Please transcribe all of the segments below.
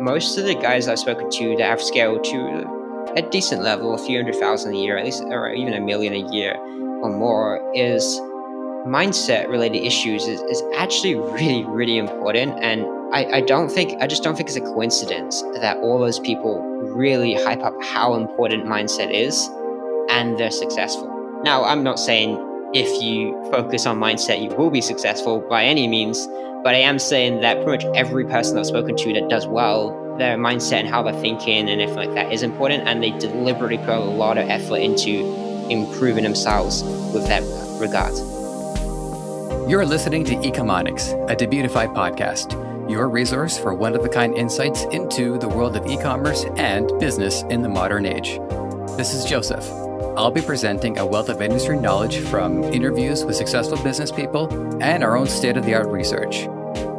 most of the guys I've spoken to that have scaled to a decent level, a few 100,000 a year, at least, or even a million a year or more, is mindset related issues is actually really, really important. And I just don't think it's a coincidence that all those people really hype up how important mindset is and they're successful. Now, I'm not saying if you focus on mindset, you will be successful by any means, but I am saying that pretty much every person I've spoken to that does well, their mindset and how they're thinking and everything like that is important, and they deliberately put a lot of effort into improving themselves with that regard. You're listening to Ecomonics, a Debutify podcast, your resource for one-of-a-kind insights into the world of e-commerce and business in the modern age. This is Joseph. I'll be presenting a wealth of industry knowledge from interviews with successful business people and our own state-of-the-art research.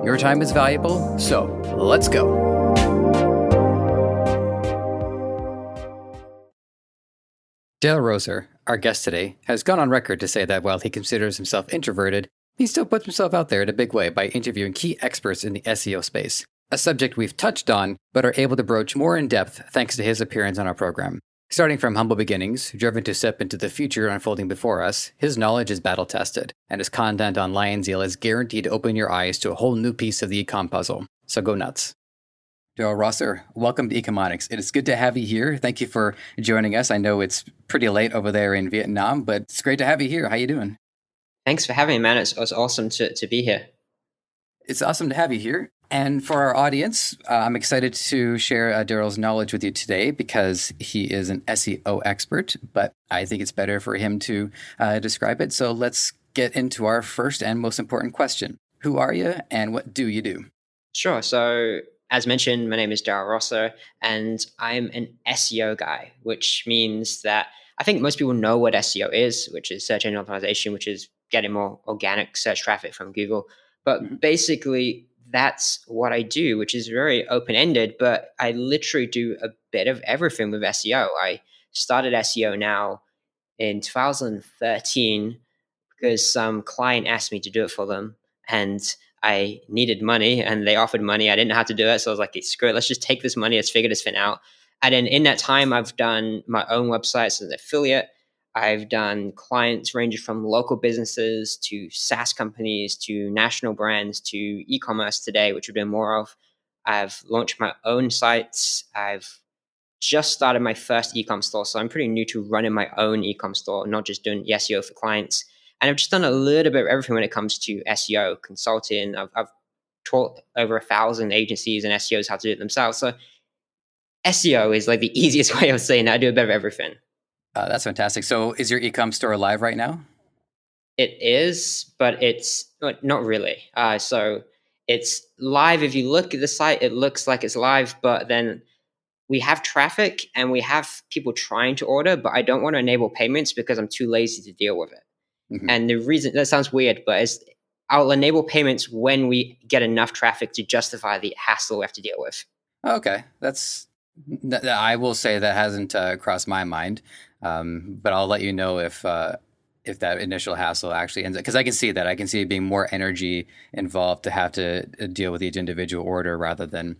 Your time is valuable, so let's go. Daryl Rosser, our guest today, has gone on record to say that while he considers himself introverted, he still puts himself out there in a big way by interviewing key experts in the SEO space, a subject we've touched on but are able to broach more in depth thanks to his appearance on our program. Starting from humble beginnings, driven to step into the future unfolding before us, his knowledge is battle-tested, and his content on Lion Zeal is guaranteed to open your eyes to a whole new piece of the ecom puzzle. So go nuts. Daryl Rosser, welcome to Ecomonics. It is good to have you here. Thank you for joining us. I know it's pretty late over there in Vietnam, but it's great to have you here. How you doing? Thanks for having me, man. It's awesome to be here. It's awesome to have you here. And for our audience, I'm excited to share Daryl's knowledge with you today because he is an SEO expert, but I think it's better for him to describe it. So let's get into our first and most important question. Who are you and what do you do? Sure. So as mentioned, my name is Daryl Rosser and I'm an SEO guy, which means that I think most people know what SEO is, which is search engine optimization, which is getting more organic search traffic from Google. But basically, that's what I do, which is very open-ended, but I literally do a bit of everything with SEO. I started SEO now in 2013 because some client asked me to do it for them and I needed money and they offered money. I didn't know how to do it. So I was like, screw it, let's just take this money. Let's figure this thing out. And then in that time, I've done my own websites as an affiliate. I've done clients ranging from local businesses to SaaS companies to national brands to e-commerce today, which we're doing more of. I've launched my own sites. I've just started my first ecom store. So I'm pretty new to running my own ecom store, not just doing SEO for clients. And I've just done a little bit of everything when it comes to SEO consulting. I've taught over 1,000 agencies and SEOs how to do it themselves. So SEO is like the easiest way of saying that. I do a bit of everything. That's fantastic. So is your ecom store live right now? It is, but it's not really. So it's live. If you look at the site, it looks like it's live, but then we have traffic and we have people trying to order, but I don't want to enable payments because I'm too lazy to deal with it. Mm-hmm. And the reason, that sounds weird, but I'll enable payments when we get enough traffic to justify the hassle we have to deal with. Okay. I will say that hasn't crossed my mind, but I'll let you know if that initial hassle actually ends up, because I can see that. I can see it being more energy involved to have to deal with each individual order rather than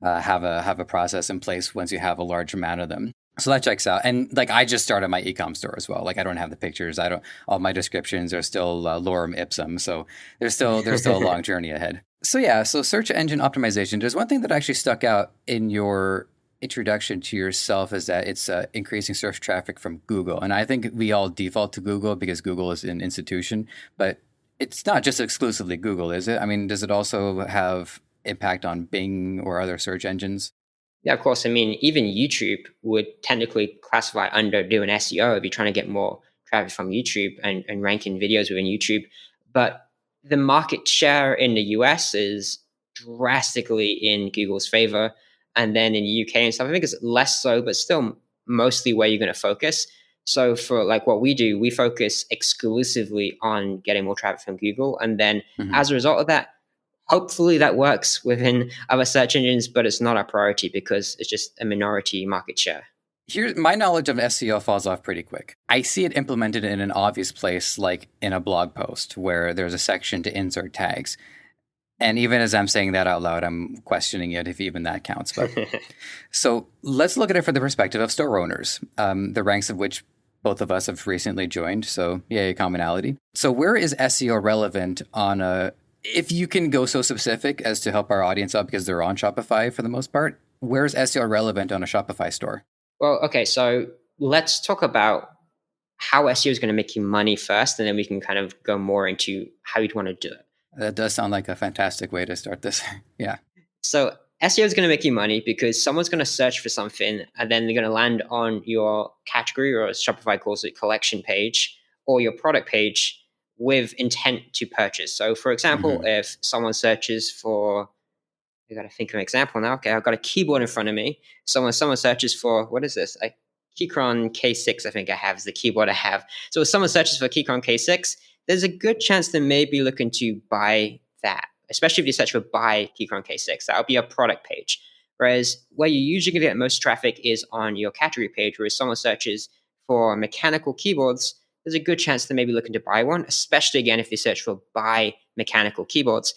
have a process in place once you have a large amount of them. So that checks out. And like I just started my ecom store as well. Like I don't have the pictures. All my descriptions are still lorem ipsum. So there's still a long journey ahead. So yeah, so search engine optimization. There's one thing that actually stuck out in your introduction to yourself is that it's increasing search traffic from Google. And I think we all default to Google because Google is an institution, but it's not just exclusively Google, is it? I mean, does it also have impact on Bing or other search engines? Yeah, of course. I mean, even YouTube would technically classify under doing SEO if you're trying to get more traffic from YouTube and ranking videos within YouTube. But the market share in the US is drastically in Google's favor. And then in the UK and stuff, I think it's less so, but still mostly where you're going to focus. So for like what we do, we focus exclusively on getting more traffic from Google. And then as a result of that, hopefully that works within other search engines, but it's not our priority because it's just a minority market share. Here's my knowledge of SEO falls off pretty quick. I see it implemented in an obvious place, like in a blog post where there's a section to insert tags. And even as I'm saying that out loud, I'm questioning it if even that counts. But so let's look at it from the perspective of store owners, the ranks of which both of us have recently joined. So yay, commonality. So where is SEO relevant on a, if you can go so specific as to help our audience out because they're on Shopify for the most part, where's SEO relevant on a Shopify store? Well, okay, so let's talk about how SEO is going to make you money first, and then we can kind of go more into how you'd want to do it. That does sound like a fantastic way to start this. Yeah. So SEO is going to make you money because someone's going to search for something and then they're going to land on your category, or as Shopify calls it, collection page, or your product page with intent to purchase. So, for example, Mm-hmm. if someone searches for, I got to think of an example now. Okay, I've got a keyboard in front of me. Someone searches for, what is this? A Keychron K6, I think I have, is the keyboard I have. So if someone searches for Keychron K6, there's a good chance they may be looking to buy that, especially if you search for buy Keychron K6. That'll be a product page. Whereas where you usually get most traffic is on your category page, where if someone searches for mechanical keyboards, there's a good chance they may be looking to buy one, especially again if you search for buy mechanical keyboards.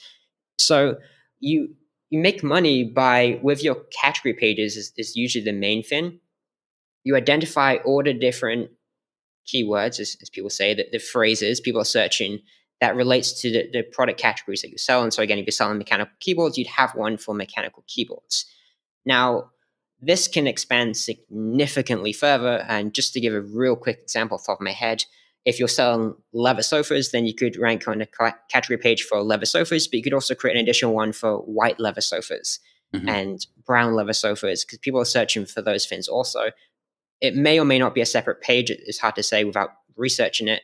So you you make money by, with your category pages is usually the main thing. You identify all the different keywords, as people say, that the phrases people are searching that relates to the product categories that you're selling. So again, if you're selling mechanical keyboards, you'd have one for mechanical keyboards. Now, this can expand significantly further. And just to give a real quick example off the top of my head, if you're selling leather sofas, then you could rank on the category page for leather sofas, but you could also create an additional one for white leather sofas Mm-hmm. and brown leather sofas, because people are searching for those things also. It may or may not be a separate page. It's hard to say without researching it.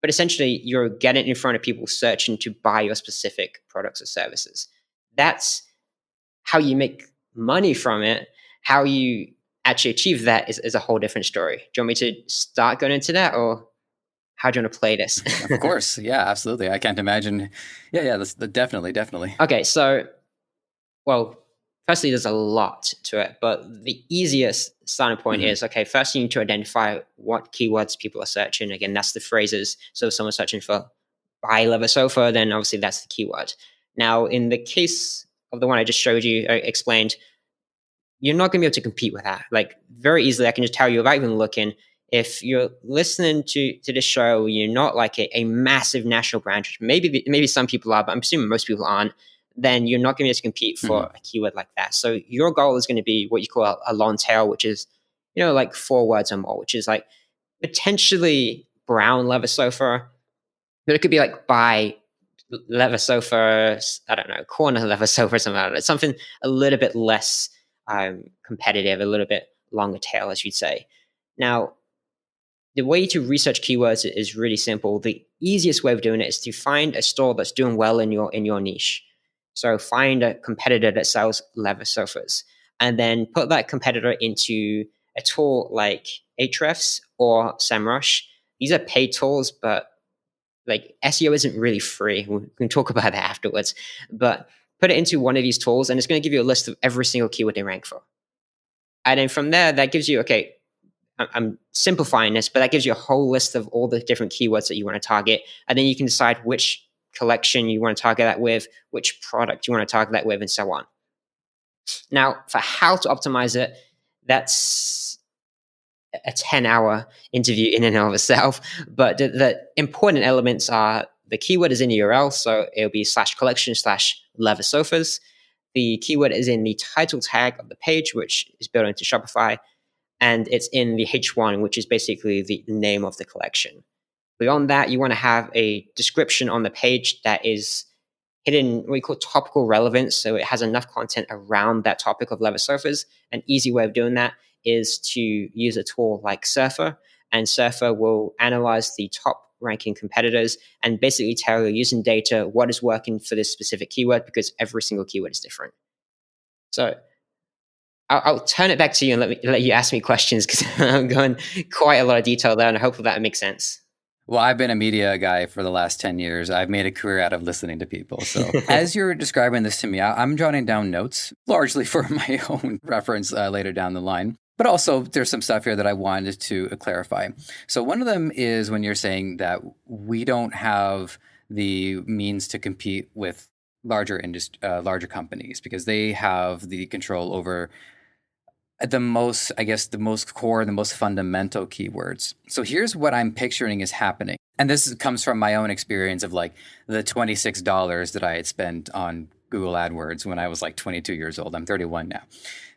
But essentially, you're getting in front of people searching to buy your specific products or services. That's how you make money from it. How you actually achieve that is a whole different story. Do you want me to start going into that, or how do you want to play this? Of course. Yeah, absolutely. I can't imagine. Yeah, that's definitely, definitely. Okay, so, well, firstly, there's a lot to it, but the easiest starting point Mm-hmm. is, okay, first you need to identify what keywords people are searching. Again, that's the phrases. So if someone's searching for buy leather sofa, then obviously that's the keyword. Now, in the case of the one I just showed you, explained, you're not going to be able to compete with that. Like, very easily, I can just tell you without even looking. If you're listening to this show, you're not like a massive national brand, which maybe some people are, but I'm assuming most people aren't. Then you're not going to be able to compete for Mm-hmm. a keyword like that. So your goal is going to be what you call a long tail, which is, like 4 words or more, which is like potentially brown leather sofa, but it could be like buy leather sofa, I don't know, corner leather sofa or something like that. Something a little bit less competitive, a little bit longer tail, as you'd say. Now, the way to research keywords is really simple. The easiest way of doing it is to find a store that's doing well in your niche. So find a competitor that sells leather sofas, and then put that competitor into a tool like Ahrefs or SEMrush. These are paid tools, but like SEO isn't really free. We can talk about that afterwards. But put it into one of these tools, and it's going to give you a list of every single keyword they rank for. And then from there, that gives you, okay, I'm simplifying this, but that gives you a whole list of all the different keywords that you want to target. And then you can decide which collection you want to target that with, which product you want to target that with, and so on. Now, for how to optimize it, that's a 10-hour interview in and of itself. But the important elements are, the keyword is in the URL. So it'll be slash collection slash leather sofas. The keyword is in the title tag of the page, which is built into Shopify. And it's in the H1, which is basically the name of the collection. Beyond that, you want to have a description on the page that is hidden, what we call topical relevance. So it has enough content around that topic of leather sofas. An easy way of doing that is to use a tool like Surfer, and Surfer will analyze the top ranking competitors and basically tell you, using data, what is working for this specific keyword, because every single keyword is different. So I'll turn it back to you and let you ask me questions, because I'm going quite a lot of detail there, and I hope that makes sense. Well, I've been a media guy for the last 10 years. I've made a career out of listening to people. So, as you're describing this to me, I'm jotting down notes, largely for my own reference later down the line. But also, there's some stuff here that I wanted to clarify. So, one of them is when you're saying that we don't have the means to compete with larger companies, because they have the control over the most, I guess, the most core, the most fundamental keywords. So here's what I'm picturing is happening. And this comes from my own experience of like the $26 that I had spent on Google AdWords when I was like 22 years old. I'm 31 now.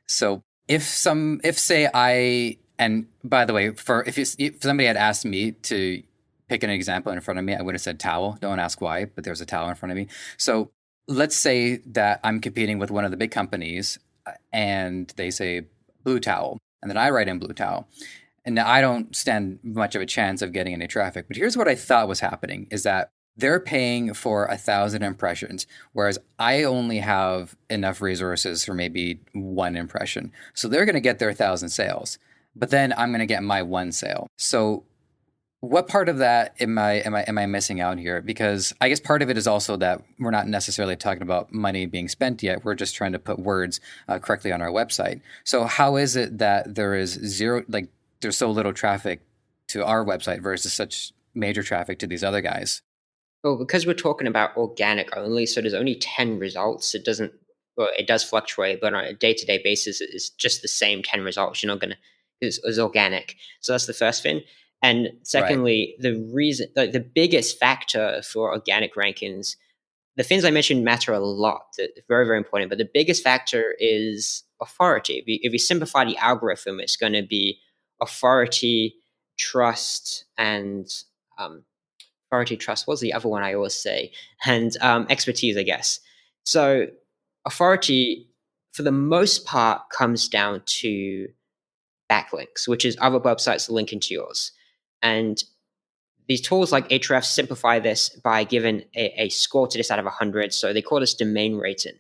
So if say I, and by the way, if somebody had asked me to pick an example in front of me, I would have said towel. Don't ask why, but there's a towel in front of me. So let's say that I'm competing with one of the big companies and they say blue towel, and then I write in blue towel. And I don't stand much of a chance of getting any traffic. But here's what I thought was happening is that they're paying for 1,000 impressions, whereas I only have enough resources for maybe one impression. So they're going to get their 1,000 sales, but then I'm going to get my one sale. So what part of that am I missing out here? Because I guess part of it is also that we're not necessarily talking about money being spent yet. We're just trying to put words correctly on our website. So how is it that there is there's so little traffic to our website versus such major traffic to these other guys? Well, because we're talking about organic only, so there's only 10 results. It doesn't, well, it does fluctuate, but on a day to day basis, it's just the same 10 results. You're not going to, it's organic. So that's the first thing. And Right. secondly, the reason, like the biggest factor for organic rankings, the things I mentioned matter a lot. They're very, very important. But the biggest factor is authority. If we simplify the algorithm, it's going to be authority, trust, and um, authority, trust. What's the other one I always say? And expertise, I guess. So authority, for the most part, comes down to backlinks, which is other websites linking to yours. And these tools like Ahrefs simplify this by giving a score to this out of 100. So they call this domain rating.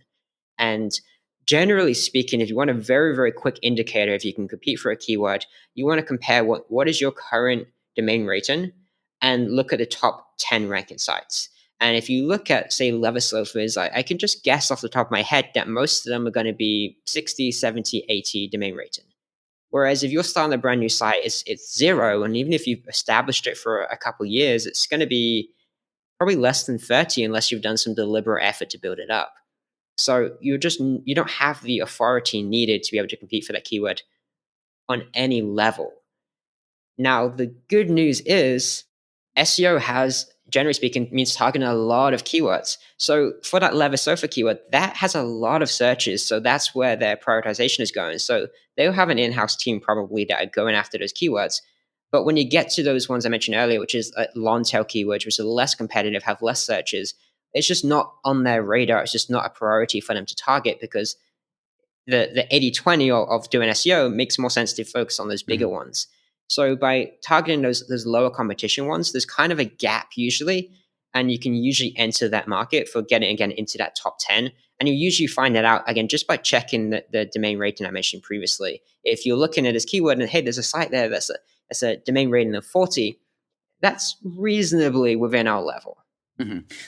And generally speaking, if you want a very, very quick indicator, if you can compete for a keyword, you want to compare what is your current domain rating and look at the top 10 ranking sites. And if you look at, say, leather loafers, I can just guess off the top of my head that most of them are going to be 60, 70, 80 domain rating. Whereas if you're starting a brand new site, it's zero. And even if you've established it for a couple of years, it's going to be probably less than 30 unless you've done some deliberate effort to build it up. So you don't have the authority needed to be able to compete for that keyword on any level. Now, the good news is SEO has, generally speaking, means targeting a lot of keywords. So for that leather sofa keyword, that has a lot of searches. So that's where their prioritization is going. So they'll have an in-house team probably that are going after those keywords. But when you get to those ones I mentioned earlier, which is long tail keywords, which are less competitive, have less searches, it's just not on their radar. It's just not a priority for them to target because the 80/20 of doing SEO makes more sense to focus on those bigger Mhm. ones. So by targeting those lower competition ones, there's kind of a gap usually, and you can usually enter that market for getting again into that top 10. And you usually find that out again just by checking the domain rating I mentioned previously. If you're looking at this keyword and hey, there's a site there that's a domain rating of 40, that's reasonably within our level.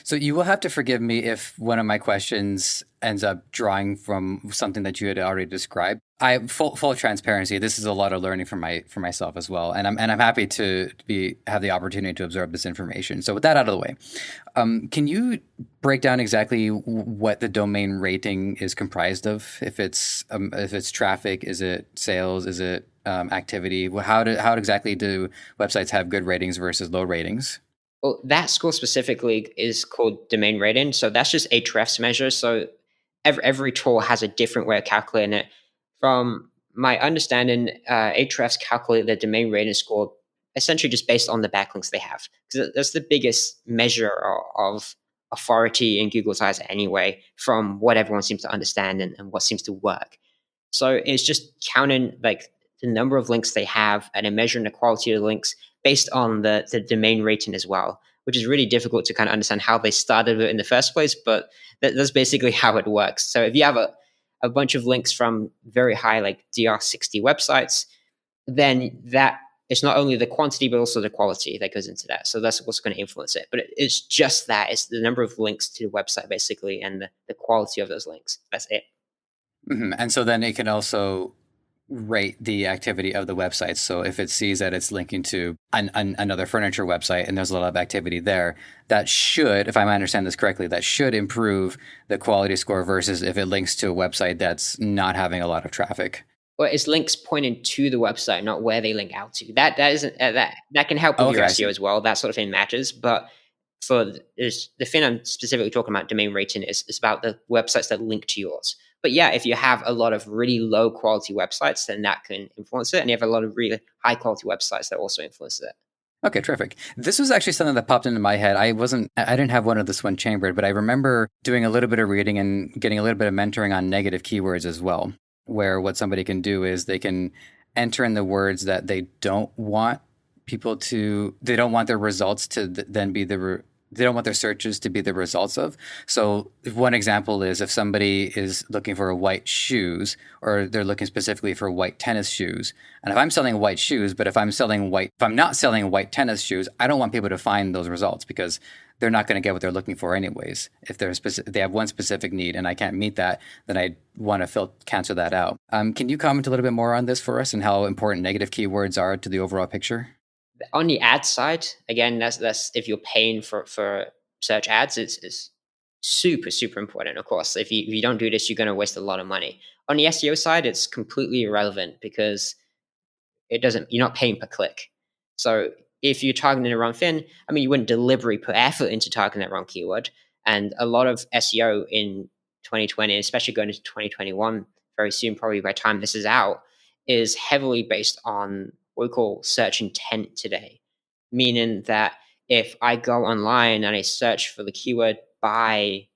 So you will have to forgive me if one of my questions ends up drawing from something that you had already described. I full transparency. This is a lot of learning for myself as well, and I'm happy to have the opportunity to absorb this information. So with that out of the way, can you break down exactly what the domain rating is comprised of? If it's traffic, is it sales, is it activity? How exactly do websites have good ratings versus low ratings? Well, that score specifically is called domain rating. So that's just Ahrefs measure. So every tool has a different way of calculating it. From my understanding, Ahrefs calculate the domain rating score essentially just based on the backlinks they have. Because that's the biggest measure of authority in Google's eyes anyway, from what everyone seems to understand and what seems to work. So it's just counting like the number of links they have and then measuring the quality of the links based on the domain rating as well, which is really difficult to kind of understand how they started it in the first place, but that's basically how it works. So if you have a bunch of links from very high like DR60 websites, then that it's not only the quantity but also the quality that goes into that. So that's what's going to influence it. But it's just that it's the number of links to the website basically and the quality of those links. That's it. And so then it can also rate the activity of the website. So if it sees that it's linking to another furniture website and there's a lot of activity there, that should, if I understand this correctly, that should improve the quality score versus if it links to a website that's not having a lot of traffic. Well, it's links pointing to the website, not where they link out to. That isn't that can help Oh, with okay, your I SEO see. as well. That sort of thing matters, but the thing I'm specifically talking about domain rating is about the websites that link to yours. But yeah, if you have a lot of really low quality websites, then that can influence it, and you have a lot of really high quality websites that also influence it. Okay, terrific. This was actually something that popped into my head. I didn't have one of this one chambered, but I remember doing a little bit of reading and getting a little bit of mentoring on negative keywords as well, where what somebody can do is they can enter in the words that they don't want they don't want their results to then be they don't want their searches to be the results of. So one example is if somebody is looking for white shoes, or they're looking specifically for white tennis shoes. And if I'm selling white shoes, but if I'm not selling white tennis shoes, I don't want people to find those results because they're not going to get what they're looking for anyways. If they have one specific need and I can't meet that, then I want to cancel that out. Can you comment a little bit more on this for us and how important negative keywords are to the overall picture? On the ad side, again, that's if you're paying for search ads, it's super important. Of course, if you don't do this, you're going to waste a lot of money. On the SEO side, it's completely irrelevant because it doesn't. You're not paying per click. So if you're targeting the wrong thing, I mean, you wouldn't deliberately put effort into targeting that wrong keyword. And a lot of SEO in 2020, especially going into 2021, very soon, probably by the time this is out, is heavily based on what we call search intent today. Meaning that if I go online and I search for the keyword buy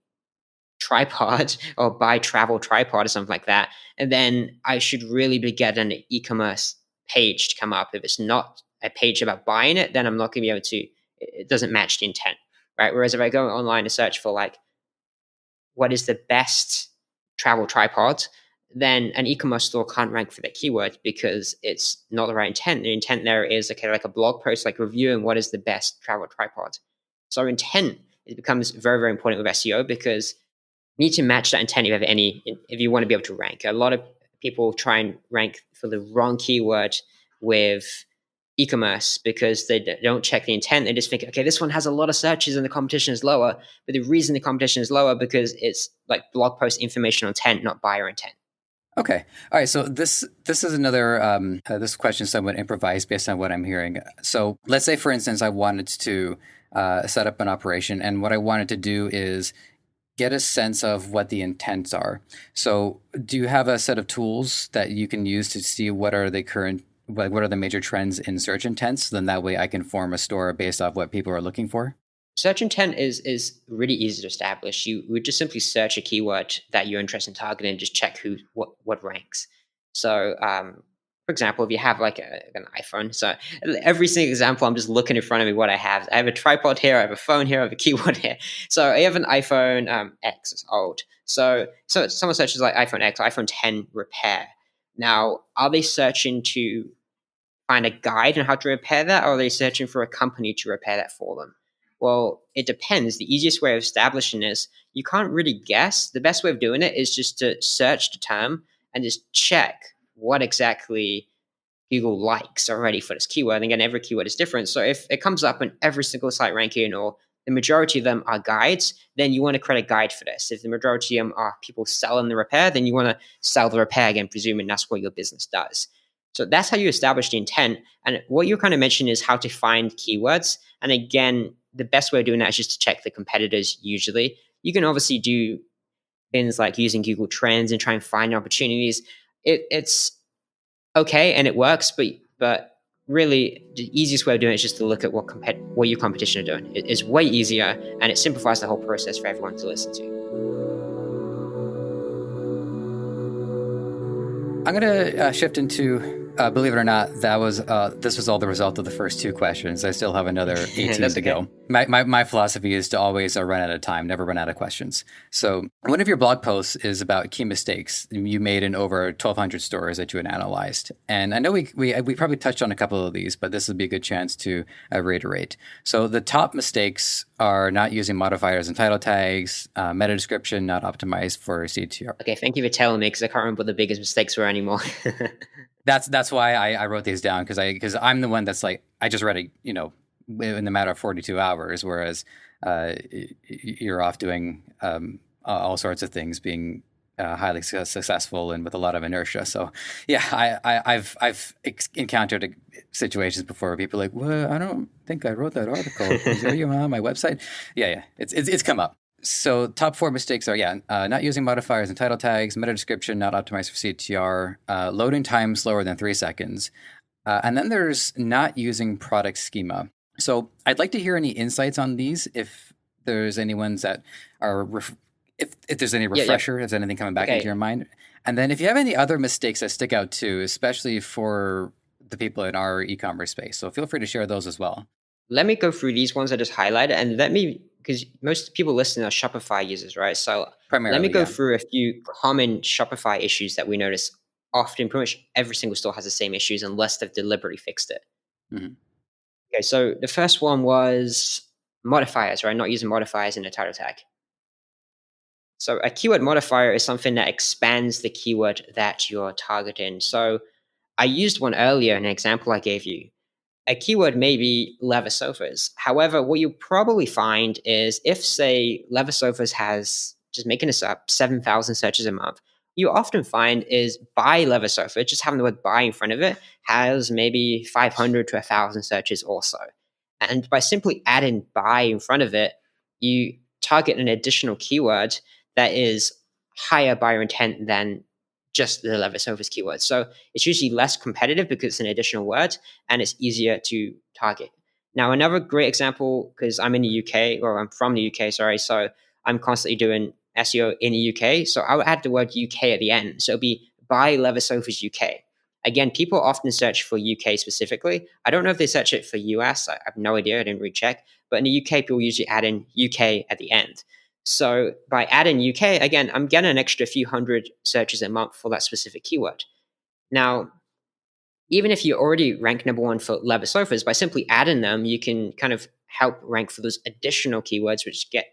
tripod or buy travel tripod or something like that, and then I should really be getting an e-commerce page to come up. If it's not a page about buying it, then I'm not going to be able to. It doesn't match the intent, right? Whereas if I go online and search for like what is the best travel tripod, then an e-commerce store can't rank for that keyword because it's not the right intent. The intent there is okay, like a blog post, like reviewing what is the best travel tripod. So intent, it becomes very important with SEO because you need to match that intent if you want to be able to rank. A lot of people try and rank for the wrong keyword with e-commerce because they don't check the intent. They just think, okay, this one has a lot of searches and the competition is lower. But the reason the competition is lower because it's like blog post informational intent, not buyer intent. Okay. All right. So this is another this question somewhat improvised based on what I'm hearing. So let's say, for instance, I wanted to set up an operation, and what I wanted to do is get a sense of what the intents are. So do you have a set of tools that you can use to see what are the major trends in search intents? Then that way I can form a store based off what people are looking for. Search intent is really easy to establish. You would just simply search a keyword that you're interested in targeting and just check what ranks. So, for example, if you have like an iPhone, so every single example, I'm just looking in front of me what I have. I have a tripod here, I have a phone here, I have a keyboard here. So I have an iPhone X, it's old. So someone searches like iPhone X, iPhone 10 repair. Now, are they searching to find a guide on how to repair that, or are they searching for a company to repair that for them? Well, it depends. The easiest way of establishing this, you can't really guess. The best way of doing it is just to search the term and just check what exactly Google likes already for this keyword. And again, every keyword is different. So if it comes up in every single site ranking or the majority of them are guides, then you want to create a guide for this. If the majority of them are people selling the repair, then you want to sell the repair again, presuming that's what your business does. So that's how you establish the intent. And what you're kind of mentioning is how to find keywords. And again, the best way of doing that is just to check the competitors usually. You can obviously do things like using Google Trends and try and find opportunities. It's okay and it works, but really the easiest way of doing it is just to look at what your competition are doing. It's way easier and it simplifies the whole process for everyone to listen to. I'm going to shift into, believe it or not, this was all the result of the first two questions. I still have another 18 to go. My philosophy is to always run out of time, never run out of questions. So one of your blog posts is about key mistakes you made in over 1,200 stores that you had analyzed. And I know we probably touched on a couple of these, but this would be a good chance to reiterate. So the top mistakes are not using modifiers and title tags, meta description not optimized for CTR. Okay, thank you for telling me because I can't remember what the biggest mistakes were anymore. That's why I wrote these down, because I'm the one that's like, I just read it, in the matter of 42 hours, whereas you're off doing all sorts of things, being highly successful and with a lot of inertia. So yeah, I've encountered situations before where people are like, well, I don't think I wrote that article. Are you on my website? Yeah, it's come up. So top four mistakes are, not using modifiers and title tags, meta description not optimized for CTR, loading time slower than 3 seconds, and then there's not using product schema. So I'd like to hear any insights on these, if there's any ones that are, if there's any Yeah, yeah. refresher, if there's anything coming back into Okay. your mind. And then if you have any other mistakes that stick out too, especially for the people in our e-commerce space. So feel free to share those as well. Let me go through these ones I just highlighted, and let me, because most people listening are Shopify users, right? So let me Primarily, go yeah. through a few common Shopify issues that we notice often. Pretty much every single store has the same issues unless they've deliberately fixed it. Mhm. Okay, so the first one was modifiers, right? Not using modifiers in the title tag. So a keyword modifier is something that expands the keyword that you're targeting. So I used one earlier in an example I gave you. A keyword may be leather sofas. However, what you'll probably find is if, say, leather sofas has, just making this up, 7,000 searches a month, you often find is buy leather sofa, just having the word buy in front of it, has maybe 500 to 1,000 searches also. And by simply adding buy in front of it, you target an additional keyword that is higher buyer intent than just the leather sofas keyword. So it's usually less competitive because it's an additional word and it's easier to target. Now, another great example, because I'm in the UK, or I'm from the UK, sorry, so I'm constantly doing SEO in the UK. So I would add the word UK at the end. So it'll be buy leather sofas UK. Again, people often search for UK specifically. I don't know if they search it for US. I have no idea. I didn't recheck. But in the UK, people usually add in UK at the end. So by adding UK, again, I'm getting an extra few hundred searches a month for that specific keyword. Now, even if you already rank number one for leather sofas, by simply adding them, you can kind of help rank for those additional keywords, which get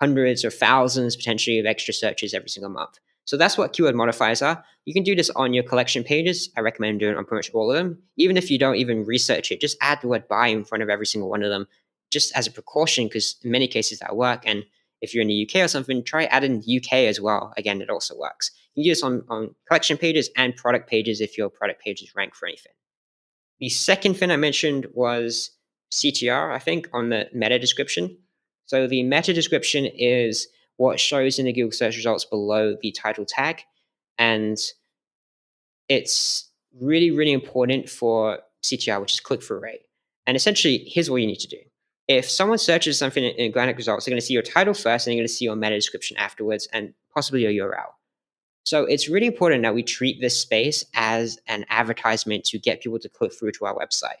hundreds or thousands potentially of extra searches every single month. So that's what keyword modifiers are. You can do this on your collection pages. I recommend doing it on pretty much all of them. Even if you don't even research it, just add the word buy in front of every single one of them, just as a precaution, because in many cases that work. And if you're in the UK or something, try adding UK as well. Again, it also works. You can do this on collection pages and product pages if your product page is ranked for anything. The second thing I mentioned was CTR, I think, on the meta description. So the meta description is what shows in the Google search results below the title tag. And it's really, really important for CTR, which is click through rate. And essentially, here's what you need to do. If someone searches something in organic results, they're going to see your title first, and they're going to see your meta description afterwards, and possibly your URL. So it's really important that we treat this space as an advertisement to get people to click through to our website.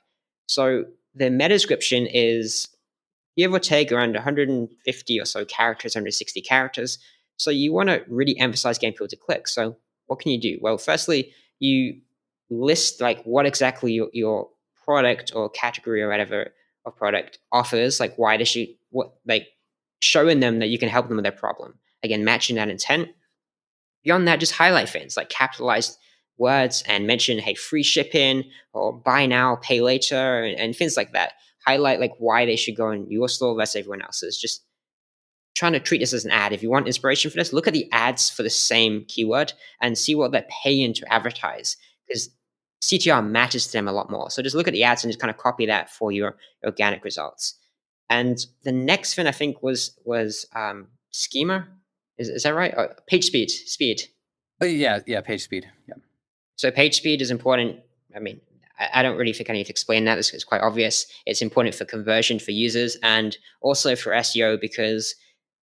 So the meta description is give or take around 150 or so characters, 160 characters. So you want to really emphasize getting people to click. So what can you do? Well, firstly, you list like what exactly your product or category or whatever of product offers, like why they should, what, like showing them that you can help them with their problem. Again, matching that intent. Beyond that, just highlight things like capitalized words and mention, hey, free shipping or buy now, pay later, and things like that. Highlight like why they should go in your store versus everyone else's. Just trying to treat this as an ad. If you want inspiration for this, look at the ads for the same keyword and see what they're paying to advertise, because CTR matters to them a lot more. So just look at the ads and just kind of copy that for your organic results. And the next thing I think was schema. Is that right? Page speed. Speed. But yeah, page speed. Yeah. So page speed is important. I mean, I don't really think I need to explain that. It's quite obvious. It's important for conversion for users and also for SEO, because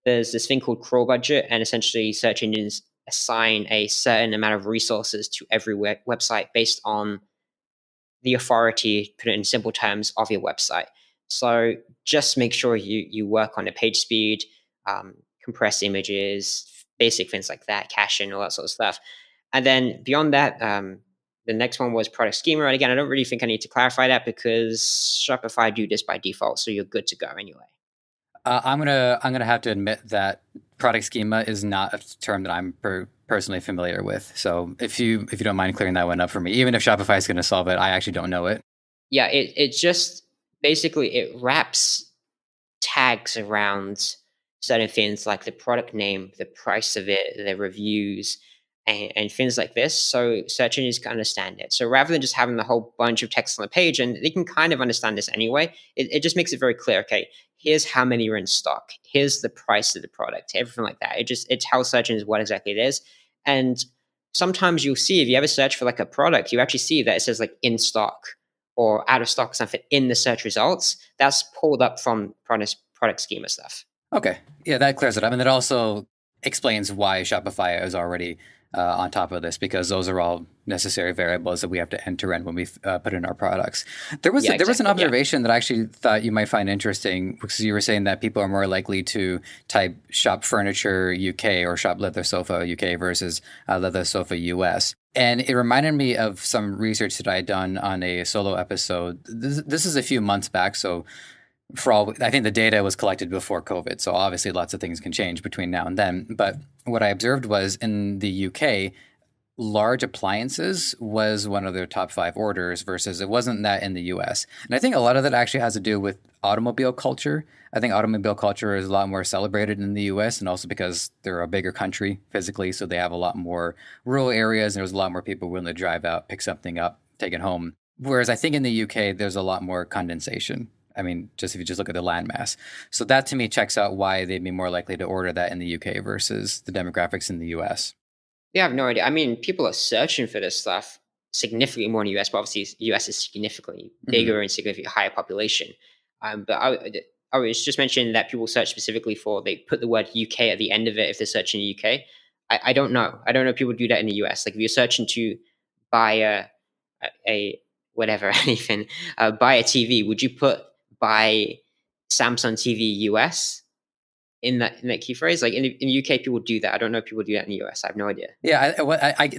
there's this thing called crawl budget, and essentially search engines assign a certain amount of resources to every website based on the authority, put it in simple terms, of your website. So just make sure you work on the page speed, compress images, basic things like that, caching, all that sort of stuff. And then beyond that, the next one was product schema. And again, I don't really think I need to clarify that because Shopify do this by default, so you're good to go anyway. I'm gonna have to admit that product schema is not a term that I'm personally familiar with. So if you don't mind clearing that one up for me, even if Shopify is going to solve it, I actually don't know it. Yeah, it just basically it wraps tags around certain things like the product name, the price of it, the reviews, and things like this. So search engines can understand it. So rather than just having the whole bunch of text on the page, and they can kind of understand this anyway, it just makes it very clear. Okay, here's how many are in stock. Here's the price of the product. Everything like that. It tells search engines what exactly it is. And sometimes you'll see if you ever search for like a product, you actually see that it says like in stock or out of stock or something in the search results. That's pulled up from product schema stuff. Okay. Yeah, that clears it up. And it also explains why Shopify is already on top of this, because those are all necessary variables that we have to enter in when we put in our products. There was Yeah, there was an exactly. Yeah. observation that I actually thought you might find interesting, because you were saying that people are more likely to type shop furniture UK or shop leather sofa UK versus leather sofa US. And it reminded me of some research that I had done on a solo episode. This is a few months back, so for all I think the data was collected before COVID, so obviously lots of things can change between now and then. But what I observed was in the UK, large appliances was one of their top 5 orders versus it wasn't that in the US. And I think a lot of that actually has to do with automobile culture. I think automobile culture is a lot more celebrated in the US, and also because they're a bigger country physically, so they have a lot more rural areas and there's a lot more people willing to drive out, pick something up, take it home. Whereas I think in the UK, there's a lot more condensation. I mean, just if you just look at the landmass. So that to me checks out why they'd be more likely to order that in the UK versus the demographics in the US. Yeah, I have no idea. I mean, people are searching for this stuff significantly more in the US, but obviously US is significantly Mm-hmm. bigger and significantly higher population. But I was just mentioning that people search specifically for, they put the word UK at the end of it if they're searching in the UK. I don't know. I don't know if people do that in the US. Like if you're searching to buy a whatever, anything, buy a TV, would you put buy Samsung TV US in that key phrase? Like in the UK, people do that. I don't know if people do that in the US. I have no idea. Yeah,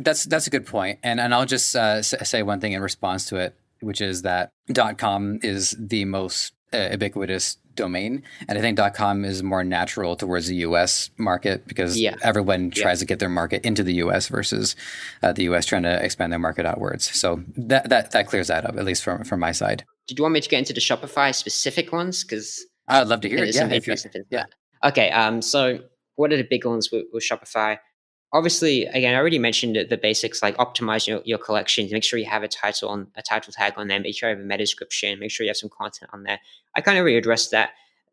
that's a good point, and I'll just say one thing in response to it, which is that .com is the most ubiquitous domain, and I think .com is more natural towards the U.S. market because Yeah, everyone yeah. tries to get their market into the U.S. versus the U.S. trying to expand their market outwards. So that clears that up, at least from my side. Did you want me to get into the Shopify specific ones? Because I'd love to I hear think it. there's Yeah, some if you, interesting things yeah. about that. Okay, so what are the big ones with Shopify? Obviously, again, I already mentioned the basics like optimize your collections, make sure you have a title tag on there, make sure you have a meta description, make sure you have some content on there. I kind of already addressed that.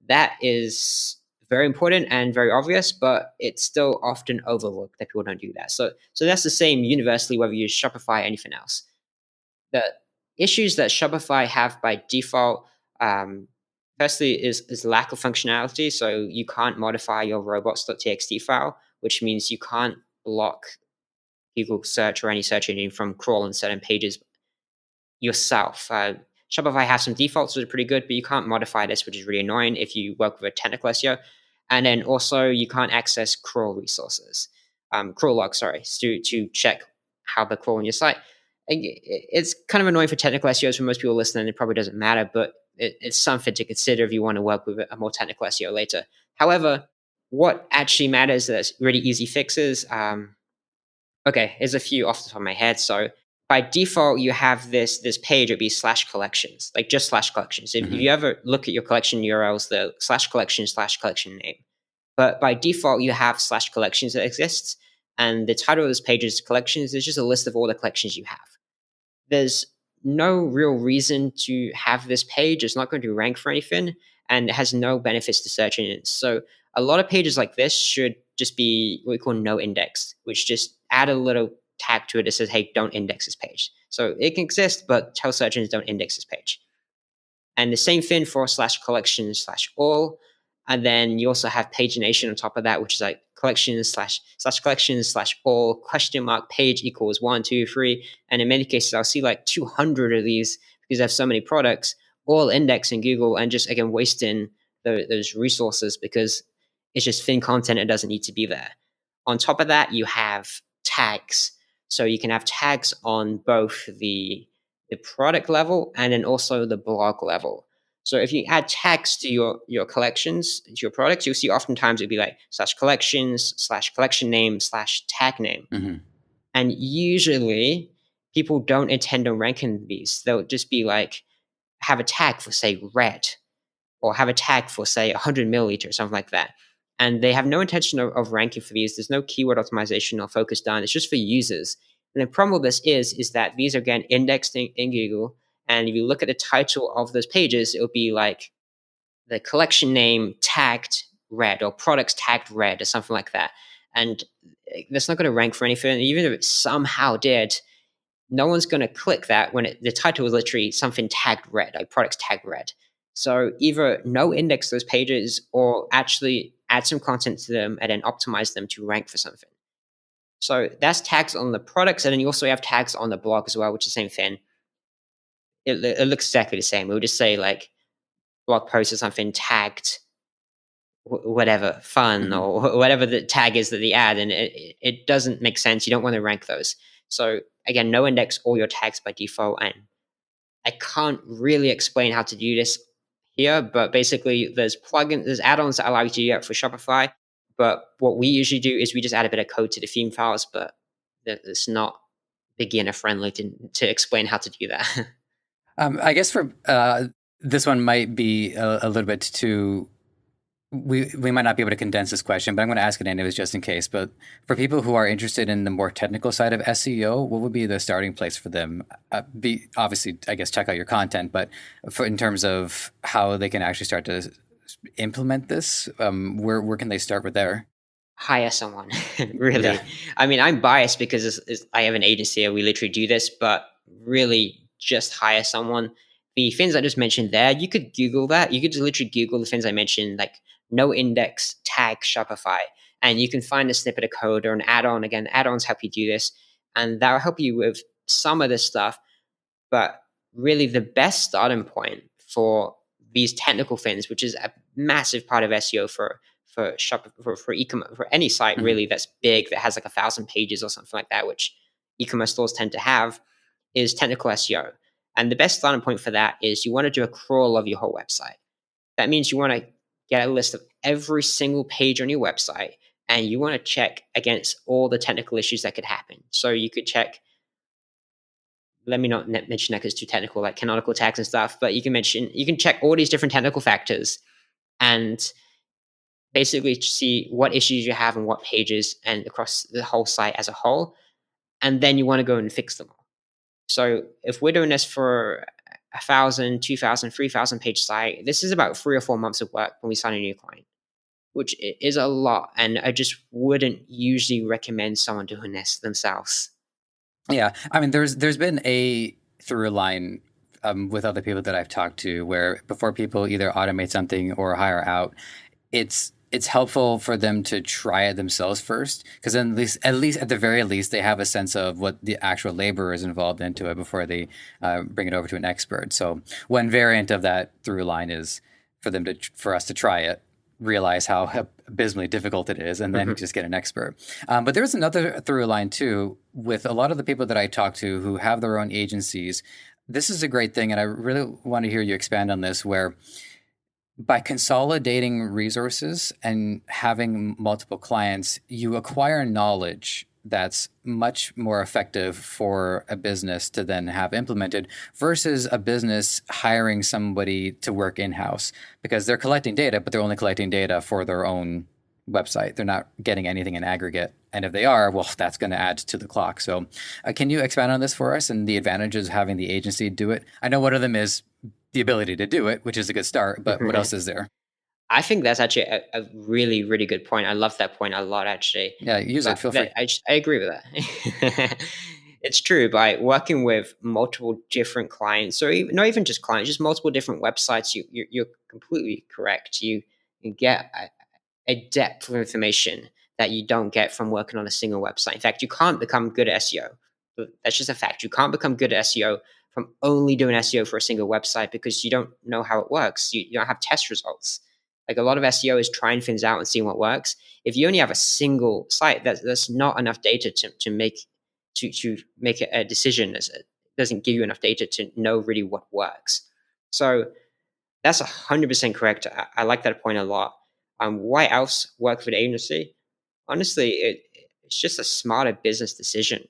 That is very important and very obvious, but it's still often overlooked that people don't do that. So that's the same universally whether you use Shopify or anything else. The issues that Shopify have by default, um, firstly, is lack of functionality. So you can't modify your robots.txt file, which means you can't block Google search or any search engine from crawling certain pages yourself. Shopify has some defaults that are pretty good, but you can't modify this, which is really annoying if you work with a technical SEO. And then also you can't access crawl resources, crawl logs, sorry, to check how they're crawling your site. It's kind of annoying for technical SEOs for most people listening. It probably doesn't matter, but it's something to consider if you want to work with a more technical SEO later. However, what actually matters is really easy fixes. Okay, here's a few off the top of my head. So by default, you have this page. It'd be slash collections, like just slash collections. If Mm-hmm. you ever look at your collection URLs, the slash collection name. But by default, you have slash collections that exists, and the title of this page is collections. It's just a list of all the collections you have. There's no real reason to have this page. It's not going to rank for anything, and it has no benefits to search engines. So a lot of pages like this should just be what we call no index, which just add a little tag to it that says, "Hey, don't index this page." So it can exist, but tell search engines don't index this page. And the same thing for slash collection slash all. And then you also have pagination on top of that, which is like collections slash collections slash all question mark page equals 1, 2, 3. And in many cases, I'll see like 200 of these because I have so many products, all indexed in Google and just again wasting those resources because it's just thin content. It doesn't need to be there. On top of that, you have tags. So you can have tags on both the product level and then also the blog level. So if you add tags to your collections, to your products, you'll see oftentimes it'll be like slash collections, slash collection name, slash tag name. Mm-hmm. And usually people don't intend on ranking these. They'll just be like, have a tag for say red, or have a tag for say 100 milliliter, something like that. And they have no intention of ranking for these. There's no keyword optimization or focus done. It's just for users. And the problem with this is that these are again indexed in Google. And if you look at the title of those pages, it'll be like the collection name tagged red or products tagged red or something like that. And that's not going to rank for anything. Even if it somehow did, no one's going to click that when the title is literally something tagged red, like products tagged red. So either no index those pages or actually add some content to them and then optimize them to rank for something. So that's tags on the products. And then you also have tags on the blog as well, which is the same thing. It looks exactly the same. It would just say like blog post or something tagged whatever fun Mm-hmm. or whatever the tag is that they add, and it doesn't make sense. You don't want to rank those. So again, no index all your tags by default. And I can't really explain how to do this here, but basically there's add-ons that allow you to do that for Shopify. But what we usually do is we just add a bit of code to the theme files, but it's not beginner friendly to explain how to do that. I guess for this one might be a little bit too. We might not be able to condense this question, but I'm going to ask it anyways just in case. But for people who are interested in the more technical side of SEO, what would be the starting place for them? Obviously, I guess check out your content, but in terms of how they can actually start to implement this, where can they start with there? Hire someone, really. Yeah. I mean, I'm biased because I have an agency and we literally do this, but really just hire someone. The things I just mentioned there, you could Google that. You could just literally Google the things I mentioned, like no index tag Shopify, and you can find a snippet of code or an add-on. Again, add-ons help you do this, and that will help you with some of this stuff. But really, the best starting point for these technical things, which is a massive part of SEO for shop for ecommerce, for any site Mm-hmm. really that's big, that has like 1,000 pages or something like that, which e-commerce stores tend to have, is technical SEO. And the best starting point for that is you want to do a crawl of your whole website. That means you want to get a list of every single page on your website, and you want to check against all the technical issues that could happen. So you could check, let me not mention that because it's too technical, like canonical tags and stuff, but you can check all these different technical factors and basically see what issues you have and what pages and across the whole site as a whole. And then you want to go and fix them all. So if we're doing this for 1,000, 2,000, 3,000 page site, this is about 3 or 4 months of work when we sign a new client, which is a lot. And I just wouldn't usually recommend someone doing this themselves. Yeah, I mean, there's been a through line with other people that I've talked to where before people either automate something or hire out, it's helpful for them to try it themselves first, because then at least at the very least they have a sense of what the actual labor is involved into it before they bring it over to an expert. So one variant of that through line is for us to try it, realize how abysmally difficult it is, and then Mhm. just get an expert. But there's another through line too with a lot of the people that I talk to who have their own agencies. This is a great thing, and I really want to hear you expand on this, where by consolidating resources and having multiple clients, you acquire knowledge that's much more effective for a business to then have implemented versus a business hiring somebody to work in-house, because they're collecting data, but they're only collecting data for their own website. They're not getting anything in aggregate. And if they are, well, that's going to add to the clock. So can you expand on this for us and the advantages of having the agency do it? I know one of them is the ability to do it, which is a good start, but what else is there? I think that's actually a really, really good point. I love that point a lot, actually. Yeah, use it. But Feel free. I agree with that. It's true. By working with multiple different clients, or even, not even just clients, just multiple different websites, you're completely correct. You get a depth of information that you don't get from working on a single website. In fact, you can't become good at SEO. That's just a fact. You can't become good at SEO from only doing SEO for a single website because you don't know how it works. You don't have test results. Like a lot of SEO is trying things out and seeing what works. If you only have a single site, that's not enough data to make a decision. It doesn't give you enough data to know really what works. So That's 100% correct. I like that point a lot. Why else work for the agency? Honestly, it's just a smarter business decision.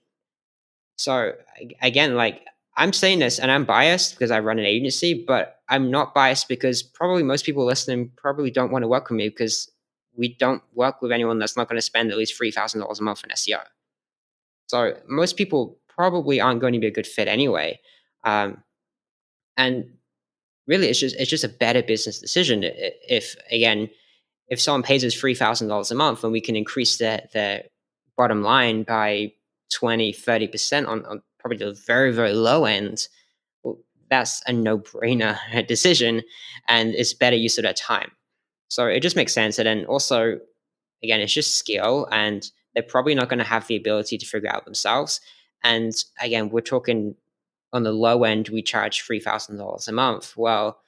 So again, like I'm saying this, and I'm biased because I run an agency, but I'm not biased because probably most people listening probably don't want to work with me because we don't work with anyone that's not going to spend at least $3,000 a month in SEO. So most people probably aren't going to be a good fit anyway. And really, it's just a better business decision if again, if someone pays us $3,000 a month and we can increase their bottom line by 20-30% on probably the very, very low end, well, that's a no-brainer decision, and it's better use of their time. So it just makes sense. And then also, again, it's just skill, and they're probably not going to have the ability to figure out themselves. And again, we're talking on the low end, we charge $3,000 a month. Well,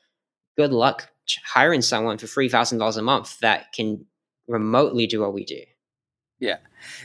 good luck hiring someone for $3,000 a month that can remotely do what we do. Yeah.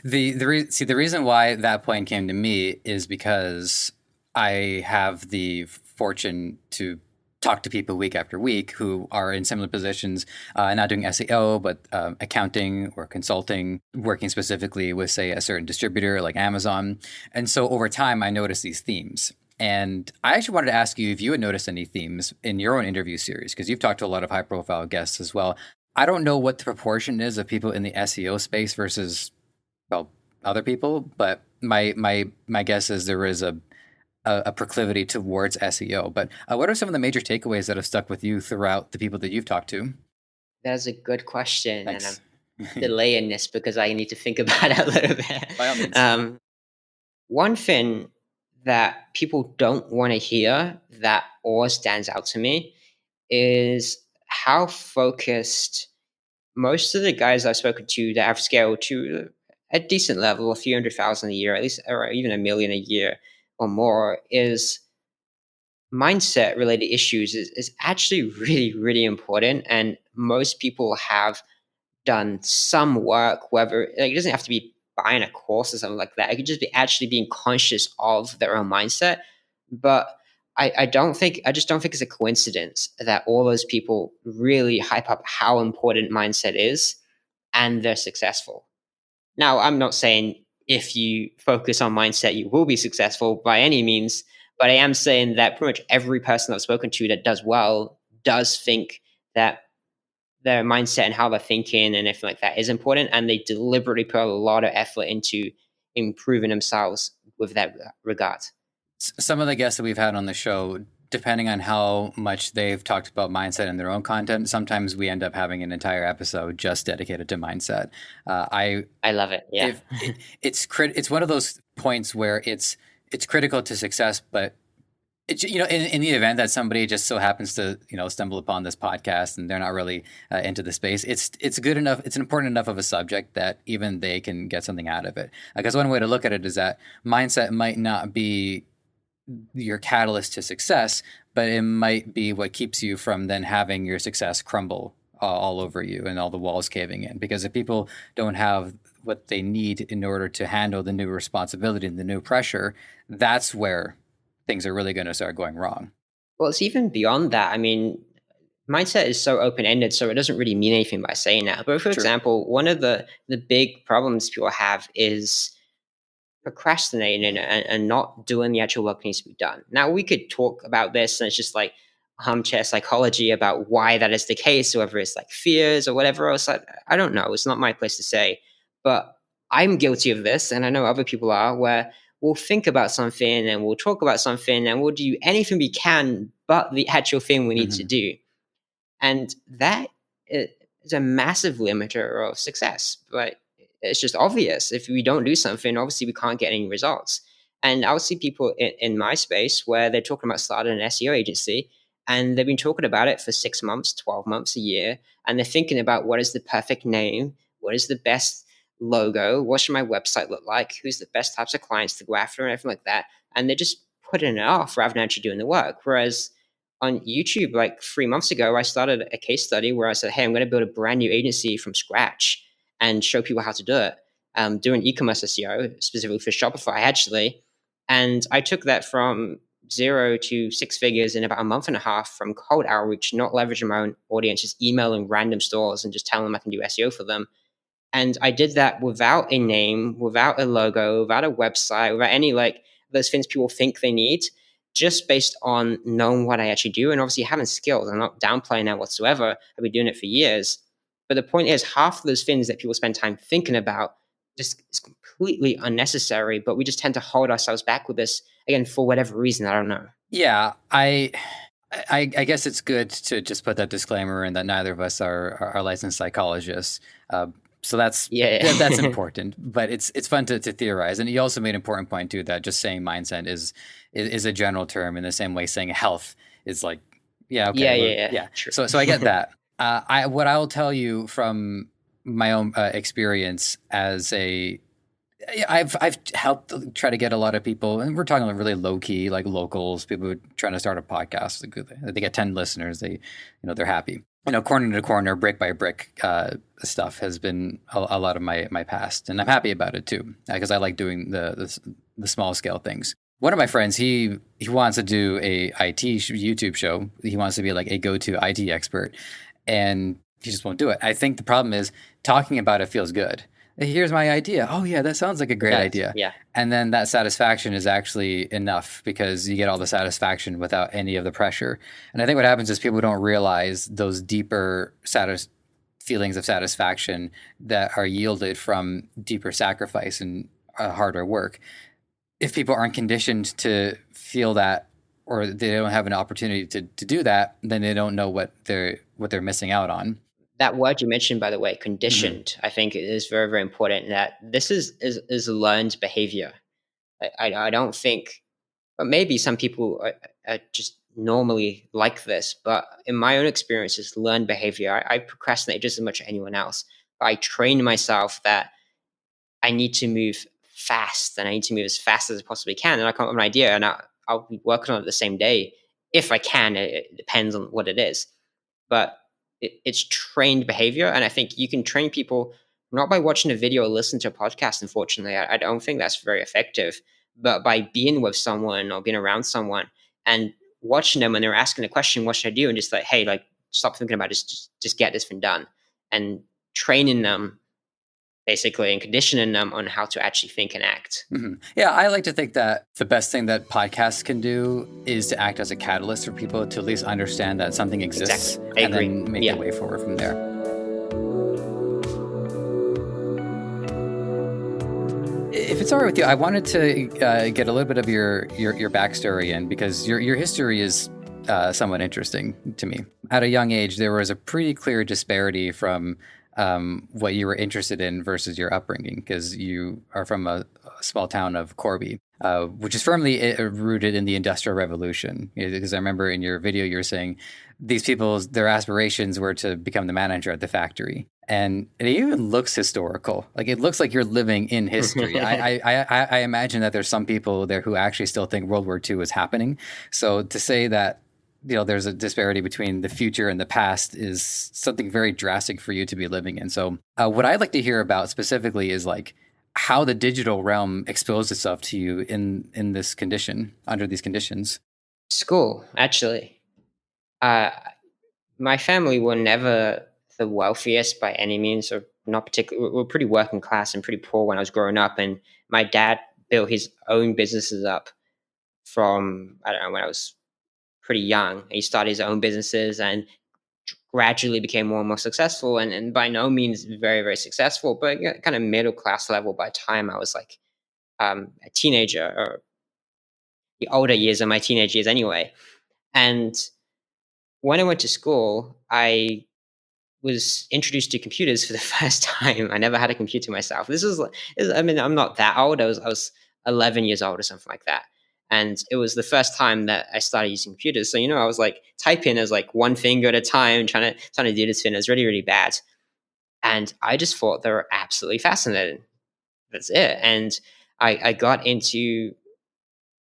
The reason why that point came to me is because I have the fortune to talk to people week after week who are in similar positions, not doing SEO, but accounting or consulting, working specifically with, say, a certain distributor like Amazon. And so over time, I noticed these themes. And I actually wanted to ask you if you had noticed any themes in your own interview series, because you've talked to a lot of high profile guests as well. I don't know what the proportion is of people in the SEO space versus, well, other people, but my guess is there is a proclivity towards SEO. But what are some of the major takeaways that have stuck with you throughout the people that you've talked to? That's a good question, and I'm Thanks. delaying this because I need to think about it a little bit. By all means. One thing that people don't want to hear that always stands out to me is how focused most of the guys I've spoken to that have scaled to a decent level, a few 100,000 a year, at least, or even a million a year or more, is mindset related issues is actually really, really important. And most people have done some work, whether like, it doesn't have to be buying a course or something like that. It could just be actually being conscious of their own mindset. But I just don't think it's a coincidence that all those people really hype up how important mindset is and they're successful. Now, I'm not saying if you focus on mindset, you will be successful by any means, but I am saying that pretty much every person I've spoken to that does well does think that their mindset and how they're thinking and everything like that is important, and they deliberately put a lot of effort into improving themselves with that regard. Some of the guests that we've had on the show, depending on how much they've talked about mindset in their own content, sometimes we end up having an entire episode just dedicated to mindset. I love it. Yeah. It's one of those points where it's critical to success, but it's, in the event that somebody just so happens to stumble upon this podcast and they're not really into the space, it's good enough, it's important enough of a subject that even they can get something out of it. Because one way to look at it is that mindset might not be your catalyst to success, but it might be what keeps you from then having your success crumble all over you and all the walls caving in. Because if people don't have what they need in order to handle the new responsibility and the new pressure, that's where things are really going to start going wrong. Well, it's even beyond that. I mean, mindset is so open ended, so it doesn't really mean anything by saying that. But for True. example, one of the big problems people have is procrastinating and not doing the actual work that needs to be done. Now, we could talk about this, and it's just like armchair psychology about why that is the case, or whether it's like fears or whatever else. I don't know. It's not my place to say. But I'm guilty of this, and I know other people are, where we'll think about something and we'll talk about something and we'll do anything we can but the actual thing we need to do. And that is a massive limiter of success. But it's just obvious. If we don't do something, obviously we can't get any results. And I'll see people in my space where they're talking about starting an SEO agency and they've been talking about it for 6 months, 12 months, a year. And they're thinking about what is the perfect name? What is the best logo? What should my website look like? Who's the best types of clients to go after and everything like that? And they're just putting it off rather than actually doing the work. Whereas on YouTube, like 3 months ago, I started a case study where I said, hey, I'm going to build a brand new agency from scratch and show people how to do it. Doing e-commerce SEO, specifically for Shopify, actually. And I took that from 0 to 6 figures in about a month and a half from cold outreach, not leveraging my own audience, just emailing random stores and just telling them I can do SEO for them. And I did that without a name, without a logo, without a website, without any like those things people think they need, just based on knowing what I actually do and obviously having skills. I'm not downplaying that whatsoever. I've been doing it for years. But the point is, half of those things that people spend time thinking about just is completely unnecessary. But we just tend to hold ourselves back with this again for whatever reason. I don't know. Yeah, I guess it's good to just put that disclaimer in that neither of us are licensed psychologists. So that's Yeah. that's important, but it's fun to theorize. And you also made an important point too, that just saying mindset is a general term in the same way saying health is like, yeah, okay, Yeah. True. So I get that. What I'll tell you from my own experience as I've helped try to get a lot of people, and we're talking like really low key, like locals, people who are trying to start a podcast. They get 10 listeners, they're happy. Corner to corner, brick by brick stuff has been a lot of my past, and I'm happy about it too because I like doing the small scale things. One of my friends, he wants to do a IT YouTube show. He wants to be like a go-to IT expert, and he just won't do it. I think the problem is talking about it feels good. Here's my idea. Oh yeah, that sounds like a great idea. Yeah. And then that satisfaction is actually enough because you get all the satisfaction without any of the pressure. And I think what happens is people don't realize those deeper feelings of satisfaction that are yielded from deeper sacrifice and harder work. If people aren't conditioned to feel that, or they don't have an opportunity to do that, then they don't know what they're missing out on. That word you mentioned, by the way, conditioned, I think it is very, very important that this is learned behavior. I don't think, but maybe some people are just normally like this, but in my own experience, it's learned behavior. I procrastinate just as much as anyone else, but I train myself that I need to move fast and I need to move as fast as I possibly can. And I come up with an idea and I'll be working on it the same day if I can. It depends on what it is. But it's trained behavior. And I think you can train people not by watching a video or listening to a podcast, unfortunately. I don't think that's very effective, but by being with someone or being around someone and watching them when they're asking a question, what should I do? And just like, hey, like, stop thinking about it, just get this thing done. And training them basically and conditioning them on how to actually think and act. Mm-hmm. Yeah, I like to think that the best thing that podcasts can do is to act as a catalyst for people to at least understand that something exists and then make their way forward from there. If it's all right with you, I wanted to get a little bit of your backstory in because your history is somewhat interesting to me. At a young age, there was a pretty clear disparity from what you were interested in versus your upbringing, because you are from a small town of Corby, which is firmly rooted in the Industrial Revolution. Because I remember in your video, you were saying these people's, their aspirations were to become the manager at the factory. And it even looks historical. Like it looks like you're living in history. I imagine that there's some people there who actually still think World War II is happening. So to say that there's a disparity between the future and the past is something very drastic for you to be living in. So what I'd like to hear about specifically is like how the digital realm exposed itself to you in this condition, under these conditions. School, actually. My family were never the wealthiest by any means, or not particularly. We were pretty working class and pretty poor when I was growing up. And my dad built his own businesses up from, I don't know, when I was pretty young. He started his own businesses and gradually became more and more successful, and by no means very, very successful, but kind of middle class level by the time I was like a teenager, or the older years of my teenage years anyway. And when I went to school, I was introduced to computers for the first time. I never had a computer myself. I mean, I'm not that old. I was 11 years old or something like that. And it was the first time that I started using computers. So, I was like typing as like one finger at a time, trying to do this thing. It was really, really bad. And I just thought they were absolutely fascinating. That's it. And I got into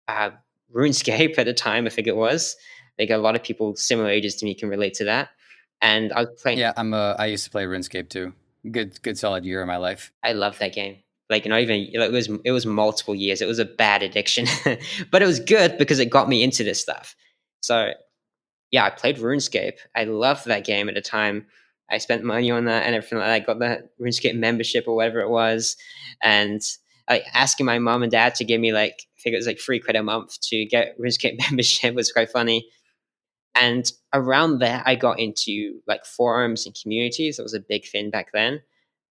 uh, RuneScape at the time, I think it was. Like a lot of people similar ages to me can relate to that. And I was playing. Yeah, I used to play RuneScape too. Good solid year of my life. I love that game. Like not even like, it was multiple years. It was a bad addiction, but it was good because it got me into this stuff. So yeah, I played RuneScape. I loved that game at the time. I spent money on that and everything like that. I got the RuneScape membership or whatever it was, and like asking my mom and dad to give me like I think it was like £3 a month to get RuneScape membership was quite funny. And around there, I got into like forums and communities. That was a big thing back then.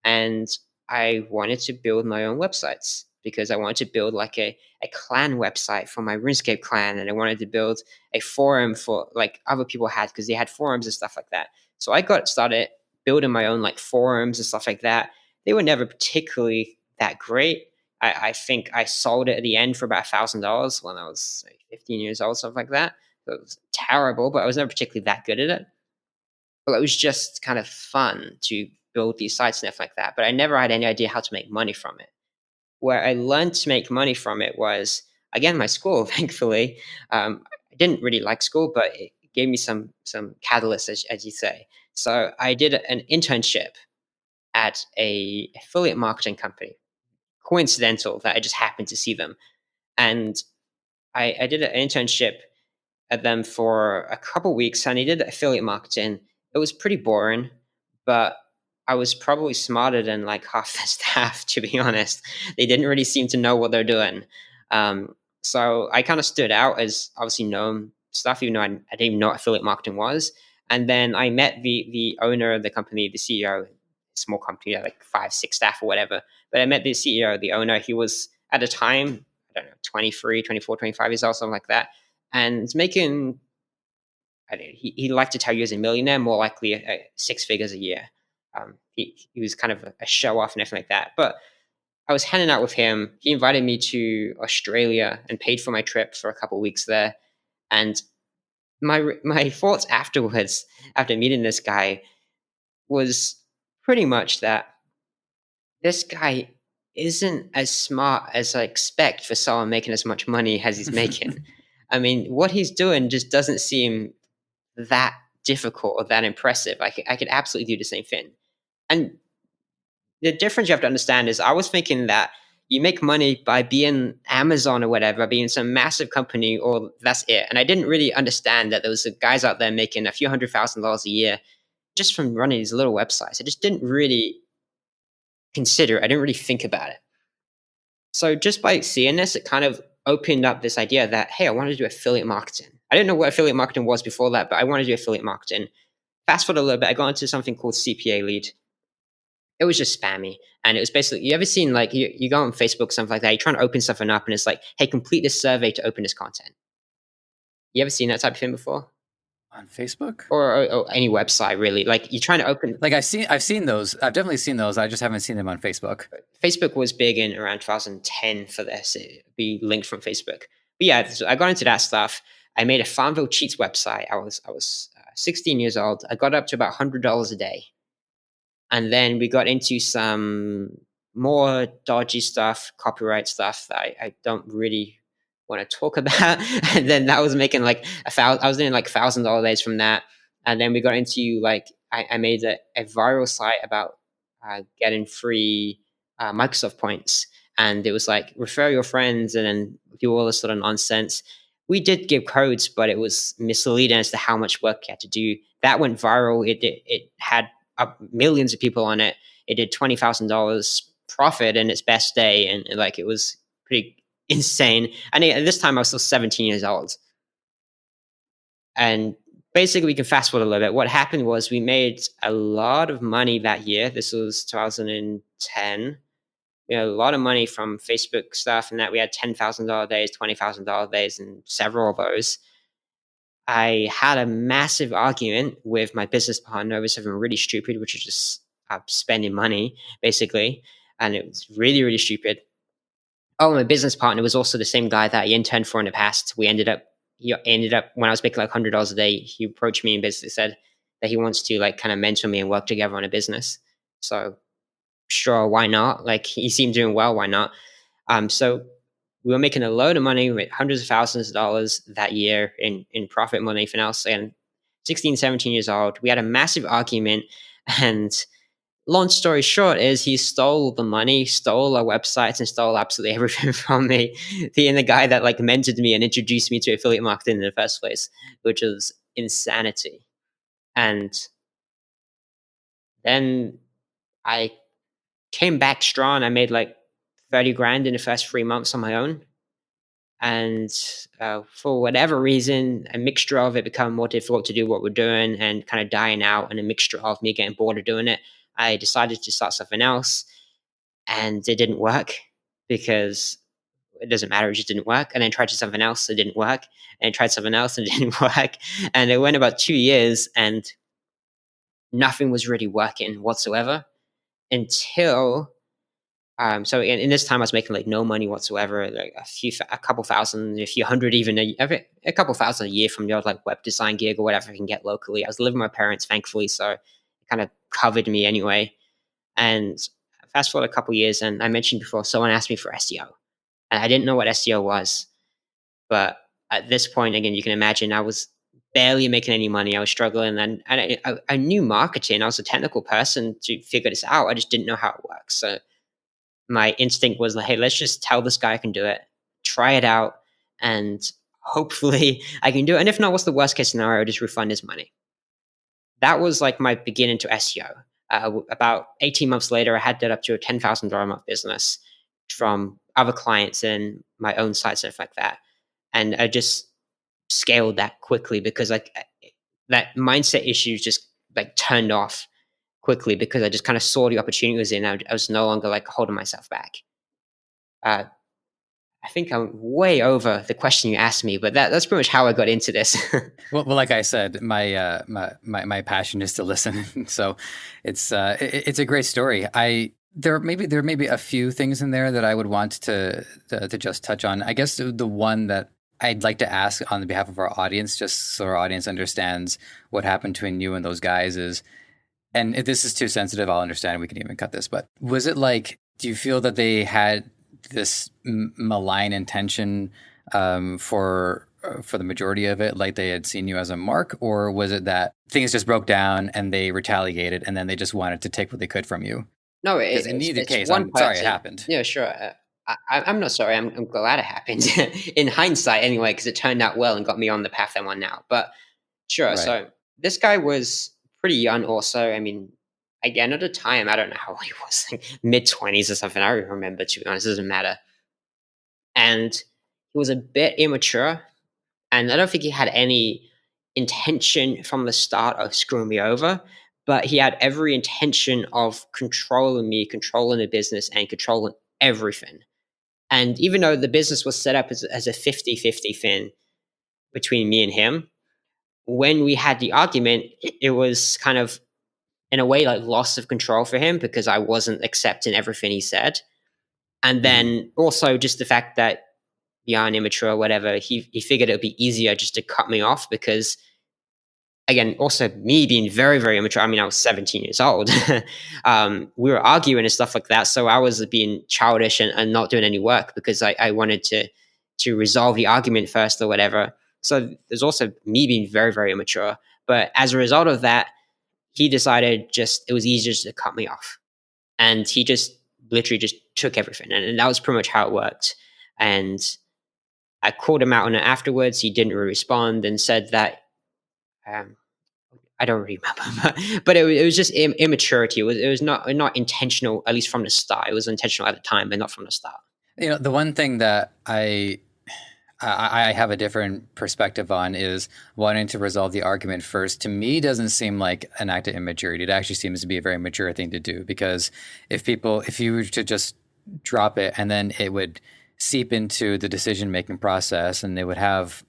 And I wanted to build my own websites because I wanted to build like a clan website for my RuneScape clan. And I wanted to build a forum for like other people had because they had forums and stuff like that. So I got started building my own like forums and stuff like that. They were never particularly that great. I think I sold it at the end for about $1,000 when I was like 15 years old, something like that. It was terrible, but I was never particularly that good at it. But it was just kind of fun to build these sites and stuff like that. But I never had any idea how to make money from it. Where I learned to make money from it was again my school. Thankfully, I didn't really like school, but it gave me some catalyst, as you say. So I did an internship at a affiliate marketing company. Coincidental that I just happened to see them, and I did an internship at them for a couple weeks and I did affiliate marketing. It was pretty boring, but I was probably smarter than like half the staff, to be honest. They didn't really seem to know what they're doing. So I kind of stood out as obviously known stuff, even though I didn't even know what affiliate marketing was. And then I met the owner of the company, the CEO, small company, like 5, 6 staff or whatever. But I met the CEO, the owner. He was at the time, I don't know, 23, 24, 25 years old, something like that and making I don't know, he liked to tell you as a millionaire, more likely 6 figures a year. He was kind of a show off and everything like that. But I was hanging out with him. He invited me to Australia and paid for my trip for a couple of weeks there. And my thoughts afterwards, after meeting this guy, was pretty much that this guy isn't as smart as I expect for someone making as much money as he's making. I mean, what he's doing just doesn't seem that difficult or that impressive. I could absolutely do the same thing. And the difference you have to understand is I was thinking that you make money by being Amazon or whatever, being some massive company, or that's it. And I didn't really understand that there was guys out there making a few $100,000 a year just from running these little websites. I just didn't really consider it. I didn't really think about it. So just by seeing this, it kind of opened up this idea that, hey, I want to do affiliate marketing. I didn't know what affiliate marketing was before that, but I want to do affiliate marketing. Fast forward a little bit, I got into something called CPA lead. It was just spammy. And it was basically, you ever seen like, you go on Facebook, something like that, you're trying to open something up and it's like, hey, complete this survey to open this content. You ever seen that type of thing before? On Facebook? Or any website really? Like you're trying to open. Like I've seen those. I've definitely seen those. I just haven't seen them on Facebook. Facebook was big in around 2010 for this. It'd be linked from Facebook. But yeah, so I got into that stuff. I made a Farmville Cheats website. I was 16 years old. I got up to about $100 a day. And then we got into some more dodgy stuff, copyright stuff that I don't really want to talk about. And then that was making like I was doing like $1,000 days from that. And then we got into like, I made a viral site about getting free Microsoft points. And it was like, refer your friends and then do all this sort of nonsense. We did give codes, but it was misleading as to how much work you had to do. That went viral. It had millions of people on it. It did $20,000 profit in its best day, and like it was pretty insane. And at this time, I was still 17 years old. And basically, we can fast forward a little bit. What happened was we made a lot of money that year. This was 2010. We had a lot of money from Facebook stuff, and that we had $10,000 days, $20,000 days, and several of those. I had a massive argument with my business partner over something really stupid, which was just spending money, basically. And it was really, really stupid. Oh, my business partner was also the same guy that I interned for in the past. He ended up, when I was making like $100 a day, he approached me and basically said that he wants to like kind of mentor me and work together on a business. So sure, why not? Like he seemed doing well, why not? So we were making a load of money with hundreds of thousands of dollars that year in profit more than anything else. And 16, 17 years old, we had a massive argument and long story short is he stole the money, stole our websites, and stole absolutely everything from me. Being the guy that like mentored me and introduced me to affiliate marketing in the first place, which was insanity. And then I came back strong. I made like 30 grand in the first 3 months on my own. And for whatever reason, a mixture of it become more difficult to do what we're doing and kind of dying out, and a mixture of me getting bored of doing it, I decided to start something else, and it didn't work because it doesn't matter, it just didn't work. And then tried to something else, it didn't work, and tried something else, and it didn't work. And it went about 2 years, and nothing was really working whatsoever until so in this time, I was making like no money whatsoever, like a couple thousand, a few hundred, even a couple thousand a year from the odd like web design gig or whatever I can get locally. I was living with my parents, thankfully, so it kind of covered me anyway. And fast forward a couple years, and I mentioned before, someone asked me for SEO, and I didn't know what SEO was. But at this point, again, you can imagine I was barely making any money. I was struggling, and I knew marketing. I was a technical person to figure this out. I just didn't know how it works. So my instinct was like, hey, let's just tell this guy I can do it, try it out, and hopefully I can do it. And if not, what's the worst case scenario? Just refund his money. That was like my beginning to SEO. About 18 months later, I had that up to a $10,000 a month business from other clients and my own site, stuff like that. And I just scaled that quickly because like that mindset issue just like turned off quickly because I just kind of saw the opportunity was in. I was no longer like holding myself back. Uh, I think I'm way over the question you asked me, but that's pretty much how I got into this. Well, like I said, my passion is to listen. So it's a great story. There may be a few things in there that I would want to just touch on. I guess the one that I'd like to ask on behalf of our audience, just so our audience understands what happened between you and those guys is, and if this is too sensitive, I'll understand. We can even cut this. But was it like, do you feel that they had this malign intention for the majority of it, like they had seen you as a mark, or was it that things just broke down and they retaliated and then they just wanted to take what they could from you? No, Because in neither it's case, one I'm sorry it person. happened. Yeah, sure. I'm not sorry. I'm glad it happened in hindsight, anyway, because it turned out well and got me on the path I'm on now. But sure. Right. So this guy was pretty young, also. I mean, again, at the time, I don't know how old he was, like mid-20s or something. I don't remember, to be honest. It doesn't matter. And he was a bit immature, and I don't think he had any intention from the start of screwing me over, but he had every intention of controlling me, controlling the business, and controlling everything. And even though the business was set up as a 50-50 thing between me and him, when we had the argument, it was kind of, in a way, like loss of control for him because I wasn't accepting everything he said. And Hmm. then also just the fact that young, immature, whatever, he figured it would be easier just to cut me off because, again, also me being very, very immature. I mean, I was 17 years old. We were arguing and stuff like that. So I was being childish and not doing any work because I wanted to resolve the argument first or whatever. So there's also me being very, very immature. But as a result of that, he decided just it was easier just to cut me off. And he just literally just took everything. And that was pretty much how it worked. And I called him out on it afterwards. He didn't respond and said that um, I don't really remember, but it was just immaturity. It was not intentional, at least from the start. It was intentional at the time, but not from the start. You know, the one thing that I have a different perspective on is wanting to resolve the argument first. To me, doesn't seem like an act of immaturity. It actually seems to be a very mature thing to do because if you were to just drop it and then it would seep into the decision making process and they would have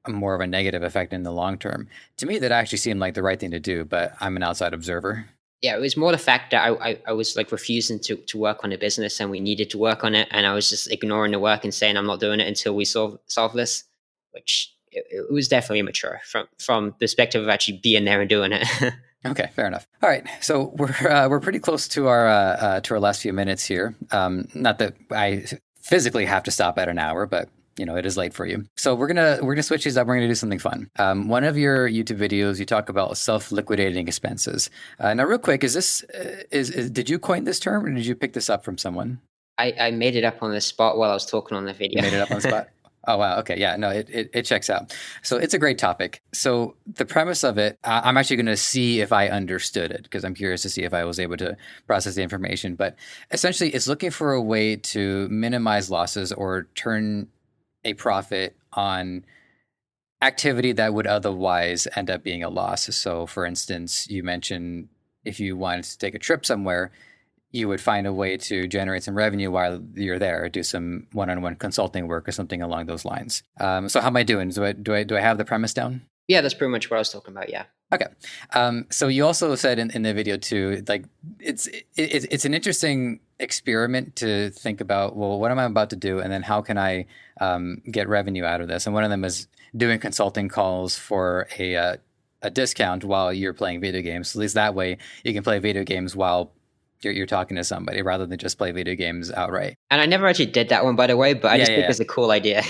more of a negative effect in the long term. To me, that actually seemed like the right thing to do, but I'm an outside observer. Yeah, it was more the fact that I was like refusing to work on the business and we needed to work on it, and I was just ignoring the work and saying I'm not doing it until we solve this, which it was definitely immature from the perspective of actually being there and doing it. Okay, fair enough. All right, so we're pretty close to our last few minutes here. Not that I physically have to stop at an hour, but it is late for you. So we're gonna switch these up. We're gonna do something fun. One of your YouTube videos, you talk about self-liquidating expenses. Now, real quick, is this did you coin this term or did you pick this up from someone? I made it up on the spot while I was talking on the video. You made it up on the spot. Oh, wow. Okay. Yeah. No, it checks out. So it's a great topic. So the premise of it, I'm actually going to see if I understood it because I'm curious to see if I was able to process the information. But essentially, it's looking for a way to minimize losses or turn a profit on activity that would otherwise end up being a loss. So, for instance, you mentioned if you wanted to take a trip somewhere, you would find a way to generate some revenue while you're there, do some one-on-one consulting work or something along those lines. So how am I doing? Do I have the premise down? Yeah, that's pretty much what I was talking about. Yeah. Okay. So you also said in the video too, like it's an interesting experiment to think about, well, what am I about to do? And then how can I get revenue out of this? And one of them is doing consulting calls for a discount while you're playing video games. So at least that way you can play video games while you're talking to somebody rather than just play video games outright. And I never actually did that one, by the way, but I just think it's a cool idea.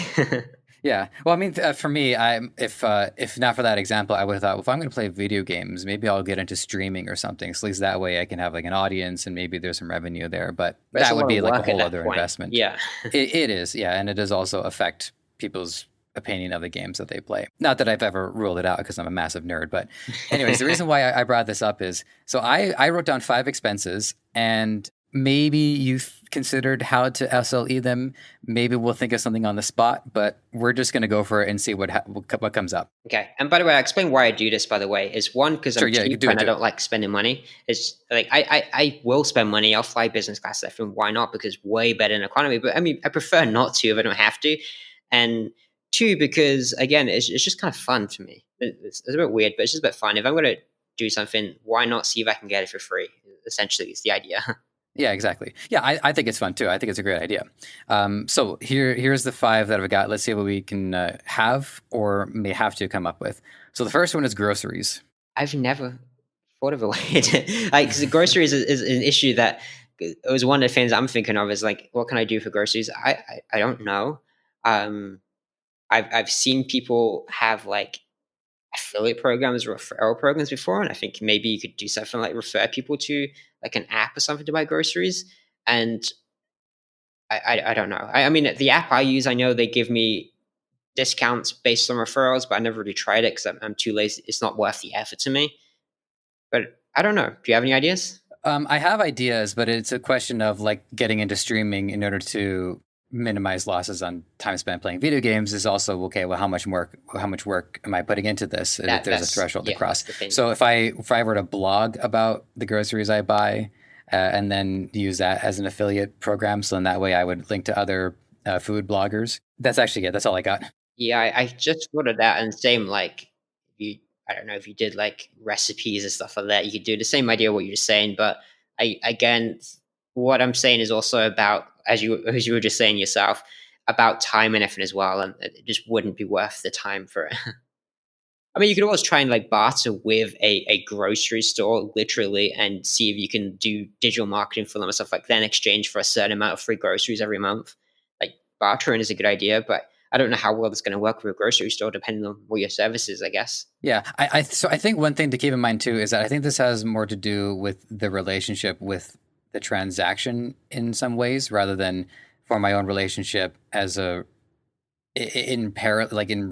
Yeah. Well, I mean, for me, if not for that example, I would have thought, well, if I'm going to play video games, maybe I'll get into streaming or something. So at least that way I can have like an audience and maybe there's some revenue there. But that would be like a whole other investment. Yeah. It is. Yeah. And it does also affect people's opinion of the games that they play. Not that I've ever ruled it out because I'm a massive nerd. But anyways, the reason why I brought this up is, so I wrote down 5 expenses and maybe you've considered how to SLE them. Maybe we'll think of something on the spot, but we're just going to go for it and see what comes up. Okay. And by the way, I explain why I do this, by the way, is one, because I'm cheap and I don't like spending money. It's like, I will spend money. I'll fly business class stuff. And why not? Because way better in economy. But I mean, I prefer not to if I don't have to. And 2, because again, it's just kind of fun for me. It's a bit weird, but it's just a bit fun. If I'm going to do something, why not see if I can get it for free? Essentially, is the idea. Yeah, exactly. Yeah, I think it's fun too. I think it's a great idea. So here's the 5 that I've got. Let's see what we can have or may have to come up with. So the first one is groceries. I've never thought of a way to, like, because groceries is an issue that it was one of the things I'm thinking of is like, what can I do for groceries? I don't know. I've seen people have like affiliate programs or referral programs before, and I think maybe you could do something like refer people to like an app or something to buy groceries. And I don't know. I mean, the app I use, I know they give me discounts based on referrals, but I never really tried it because I'm too lazy. It's not worth the effort to me. But I don't know. Do you have any ideas? I have ideas, but it's a question of like getting into streaming in order to minimize losses on time spent playing video games is also okay. Well, how much work am I putting into this? There's a threshold to cross. So if I were to blog about the groceries I buy and then use that as an affiliate program, so in that way I would link to other food bloggers. That's actually it. That's all I got. Yeah, I just thought of that, and same like I don't know if you did like recipes and stuff like that. You could do the same idea what you're saying, but again, what I'm saying is also about, as you were just saying yourself, about time and effort as well, and it just wouldn't be worth the time for it. I mean, you could always try and like barter with a grocery store, literally, and see if you can do digital marketing for them and stuff like that in exchange for a certain amount of free groceries every month. Like bartering is a good idea, but I don't know how well it's going to work with a grocery store, depending on what your service is, I guess. Yeah, so I think one thing to keep in mind too is that I think this has more to do with the relationship with the transaction in some ways, rather than for my own relationship as a in parallel, like in.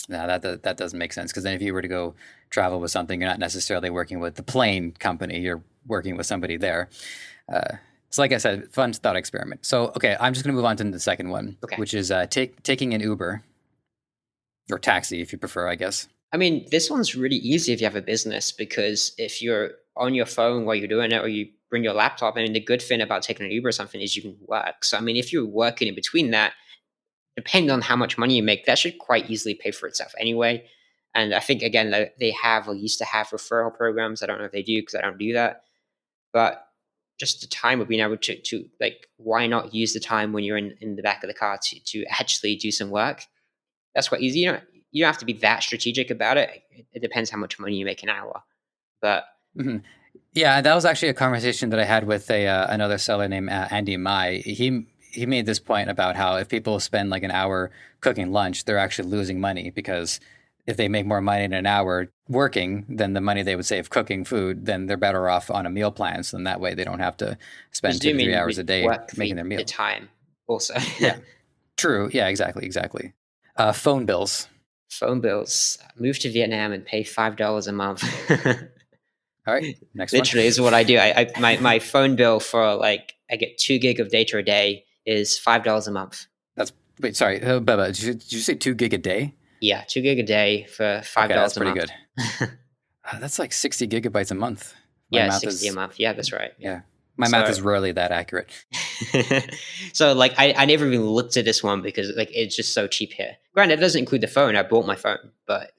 No, that doesn't make sense, because then if you were to go travel with something, you're not necessarily working with the plane company. You're working with somebody there. So like I said, fun thought experiment. So, okay, I'm just going to move on to the second one, which is taking an Uber or taxi, if you prefer, I guess. I mean, this one's really easy if you have a business, because if you're on your phone while you're doing it, or you bring your laptop, I mean, the good thing about taking an Uber or something is you can work. So, I mean, if you're working in between that, depending on how much money you make, that should quite easily pay for itself anyway. And I think, again, they have or used to have referral programs. I don't know if they do, because I don't do that. But just the time of being able to like, why not use the time when you're in the back of the car to actually do some work? That's quite easy. You don't have to be that strategic about it. It depends how much money you make an hour. But yeah, that was actually a conversation that I had with another seller named Andy Mai. he made this point about how if people spend like an hour cooking lunch, they're actually losing money, because if they make more money in an hour working than the money they would save cooking food, then they're better off on a meal plan. So then that way they don't have to spend 2 to 3 Presuming hours a we day work for making their the meal. time also. Yeah, true. Yeah, exactly. Phone bills. Phone bills. Move to Vietnam and pay $5 a month. All right, next one. Literally is what I do. My phone bill for like I get 2 gig of data a day is $5 a month. Wait, sorry, Bubba, did you say 2 gig a day? Yeah, 2 gig a day for $5 Okay, that's a pretty month. good. That's like 60 gigabytes a month. My Yeah, math 60 a is, month. Yeah, that's right. yeah. My math So is rarely that accurate. so like I never even looked at this one because like it's just so cheap here. Granted, it doesn't include the phone. I bought my phone, but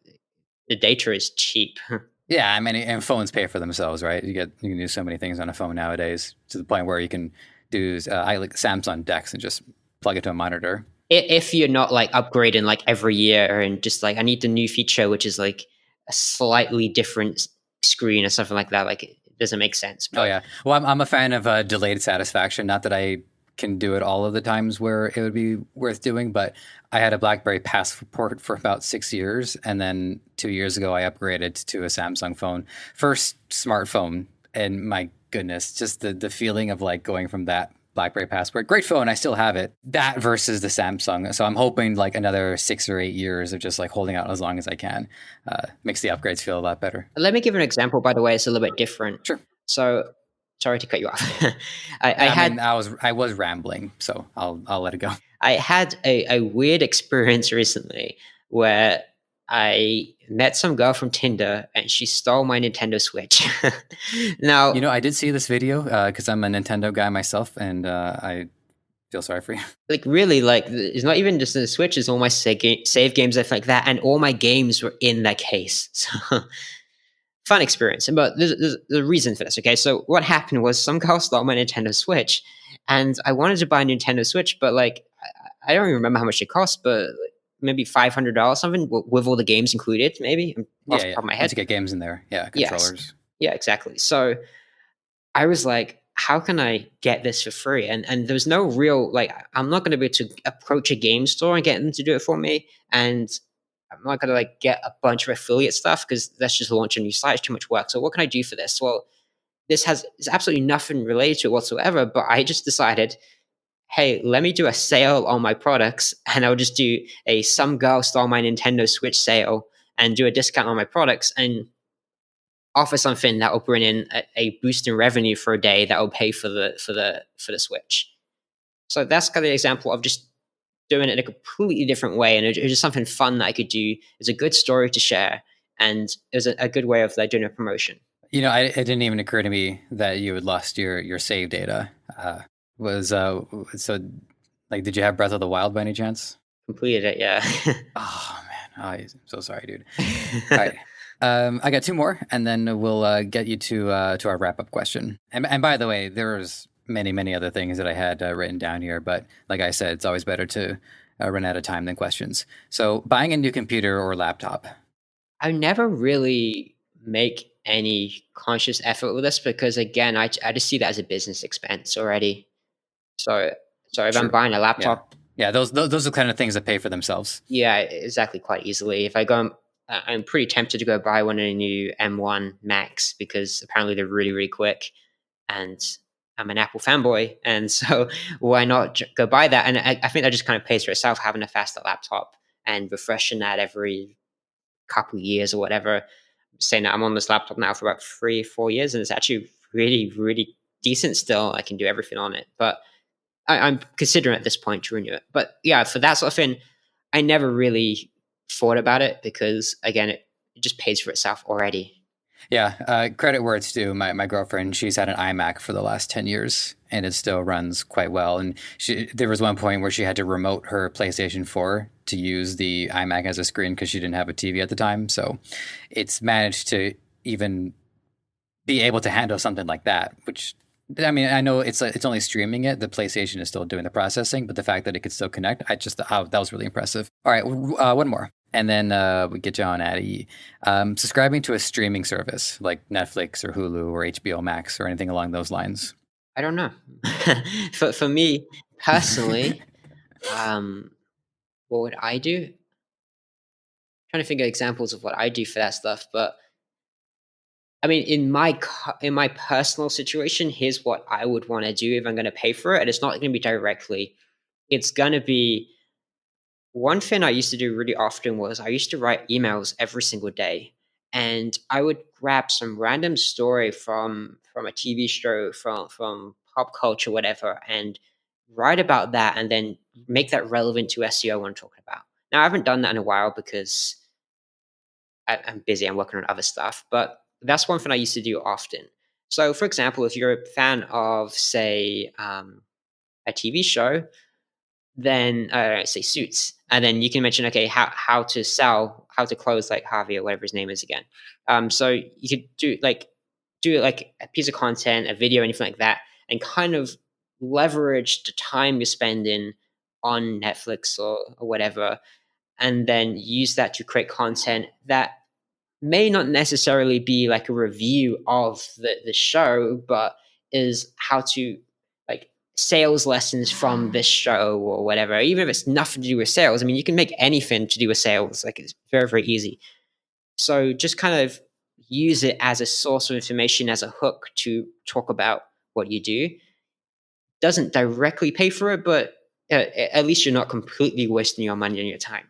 the data is cheap. Yeah, I mean, and phones pay for themselves, right? You can do so many things on a phone nowadays, to the point where you can do I like Samsung Dex and just plug it to a monitor. If you're not like upgrading like every year and just like I need the new feature, which is like a slightly different screen or something like that, like it doesn't make sense. Oh But yeah, well, I'm a fan of delayed satisfaction. Not that I can do it all of the times where it would be worth doing, but I had a BlackBerry Passport for about 6 years, and then 2 years ago I upgraded to a Samsung phone, first smartphone, and my goodness, just the feeling of like going from that BlackBerry Passport, great phone, I still have it, that versus the Samsung. So I'm hoping like another 6 or 8 years of just like holding out as long as I can makes the upgrades feel a lot better. let me give an example. By the way, it's a little bit different. Sure. So sorry to cut you off. I I had mean, I was rambling, so I'll let it go. I had a weird experience recently where I met some girl from Tinder and she stole my Nintendo Switch. Now, You know, I did see this video because I'm a Nintendo guy myself, and I feel sorry for you. like really, like it's not even just the Switch; it's all my save games, stuff like that, and all my games were in that case. So fun experience. But there's a reason for this. Okay, so what happened was some girl stole my Nintendo Switch, and I wanted to buy a Nintendo Switch, but like I don't even remember how much it cost, but like, maybe $500 something with all the games included. Maybe off Yeah, the yeah. top of my Once head. you get games in there, yeah, Yes, controllers. yeah, exactly. So I was like, how can I get this for free? And there was no real like I'm not going to be able to approach a game store and get them to do it for me, and I'm not going to like get a bunch of affiliate stuff because that's just launch a new site. It's too much work. So what can I do for this? Well, this has is absolutely nothing related to it whatsoever. But I just decided, hey, let me do a sale on my products, and I'll just do a some girl stole my Nintendo Switch sale and do a discount on my products and offer something that will bring in a boost in revenue for a day that will pay for the Switch. So that's kind of the example of just doing it in a completely different way, and it was just something fun that I could do. It's a good story to share, and it was a good way of like doing a promotion. You know, it didn't even occur to me that you had lost your save data. Was so like, did you have Breath of the Wild by any chance? Completed it, yeah. Oh man, I'm so sorry, dude. All right. I got two more, and then we'll get you to our wrap up question. And by the way, there's many other things that I had written down here, but like I said, it's always better to run out of time than questions. So, buying a new computer or laptop. I never really make any conscious effort with this because again, I just see that as a business expense already. So so if I'm True. buying a Yeah. laptop, Yeah. Those are kind of things that pay for themselves. yeah, exactly, quite easily. If I go, I'm pretty tempted to go buy one of the new M1 Max because apparently they're really quick, and I'm an Apple fanboy, and so why not go buy that? And I think that just kind of pays for itself having a faster laptop and refreshing that every couple of years or whatever. Saying that I'm on this laptop now for about 3 4 years, and it's actually really decent still. I can do everything on it, but I'm considering at this point to renew it. But yeah, for that sort of thing, I never really thought about it because again, it just pays for itself already. Yeah, credit where it's due. My girlfriend, she's had an iMac for the last 10 years, and it still runs quite well. And there was one point where she had to remote her PlayStation 4 to use the iMac as a screen because she didn't have a TV at the time. So it's managed to even be able to handle something like that, which, I mean, I know it's only streaming it. The PlayStation is still doing the processing, but the fact that it could still connect, that was really impressive. All right, one more, and then we get you on out of ye. Subscribing to a streaming service like Netflix or Hulu or HBO Max or anything along those lines. I don't know. For me personally, what would I do? Trying to think of examples of what I do for that stuff, but I mean, in my personal situation, here's what I would want to do if I'm going to pay for it. And it's not going to be directly. It's going to be one thing I used to do really often was I used to write emails every single day, and I would grab some random story from a TV show, from pop culture, whatever, and write about that, and then make that relevant to SEO I'm talking about. Now, I haven't done that in a while because I'm busy. I'm working on other stuff, but that's one thing I used to do often. So, for example, if you're a fan of, say, a TV show, then say Suits, and then you can mention, okay, how to close like Harvey or whatever his name is again. So you could do like a piece of content, a video, anything like that, and kind of leverage the time you're spending on Netflix or whatever, and then use that to create content that may not necessarily be like a review of the show, but is how to like sales lessons from this show or whatever. Even if it's nothing to do with sales, I mean, you can make anything to do with sales. Like it's very, very easy. So just kind of use it as a source of information, as a hook to talk about what you do. Doesn't directly pay for it, but at least you're not completely wasting your money and your time.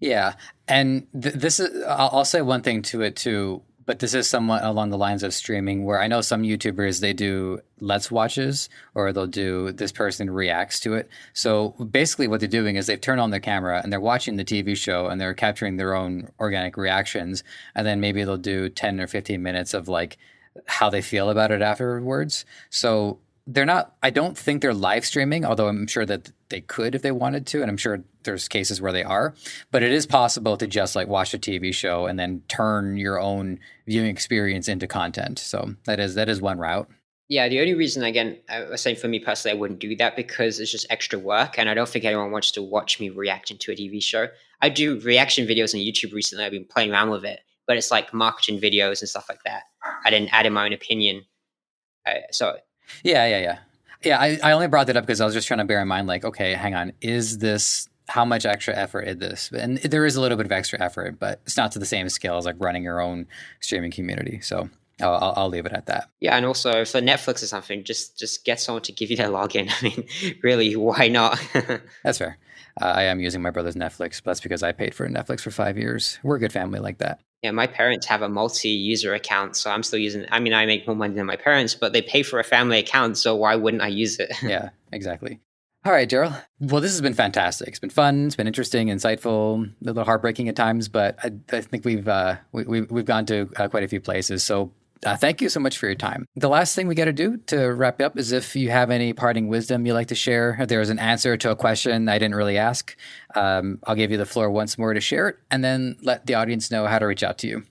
Yeah, and this is I'll say one thing to it too, but this is somewhat along the lines of streaming, where I know some YouTubers they do let's watches or they'll do this person reacts to it. So basically, what they're doing is they've turned on their camera and they're watching the TV show and they're capturing their own organic reactions, and then maybe they'll do 10 or 15 minutes of like how they feel about it afterwards. So they're not, I don't think they're live streaming, although I'm sure that they could if they wanted to, and I'm sure there's cases where they are, but it is possible to just like watch a TV show and then turn your own viewing experience into content. So that is one route. Yeah, the only reason, again, I was saying for me personally, I wouldn't do that because it's just extra work, and I don't think anyone wants to watch me reacting to a TV show. I do reaction videos on YouTube recently. I've been playing around with it, but it's like marketing videos and stuff like that. I didn't add in my own opinion. So Yeah. I only brought that up because I was just trying to bear in mind, like, okay, hang on, is this how much extra effort is this? And there is a little bit of extra effort, but it's not to the same scale as like running your own streaming community. So I'll leave it at that. yeah, and also for Netflix or something, just get someone to give you their login. I mean, really, why not? That's fair. I am using my brother's Netflix, but that's because I paid for Netflix for 5 years. We're a good family like that. Yeah, my parents have a multi-user account, so I'm still using. I mean, I make more money than my parents, but they pay for a family account, so why wouldn't I use it? Yeah, exactly. All right, Daryl. Well, this has been fantastic. It's been fun. It's been interesting, insightful, a little heartbreaking at times, but I think we've gone to quite a few places. So thank you so much for your time. The last thing we got to do to wrap up is if you have any parting wisdom you'd like to share. If there was an answer to a question I didn't really ask, I'll give you the floor once more to share it, and then let the audience know how to reach out to you.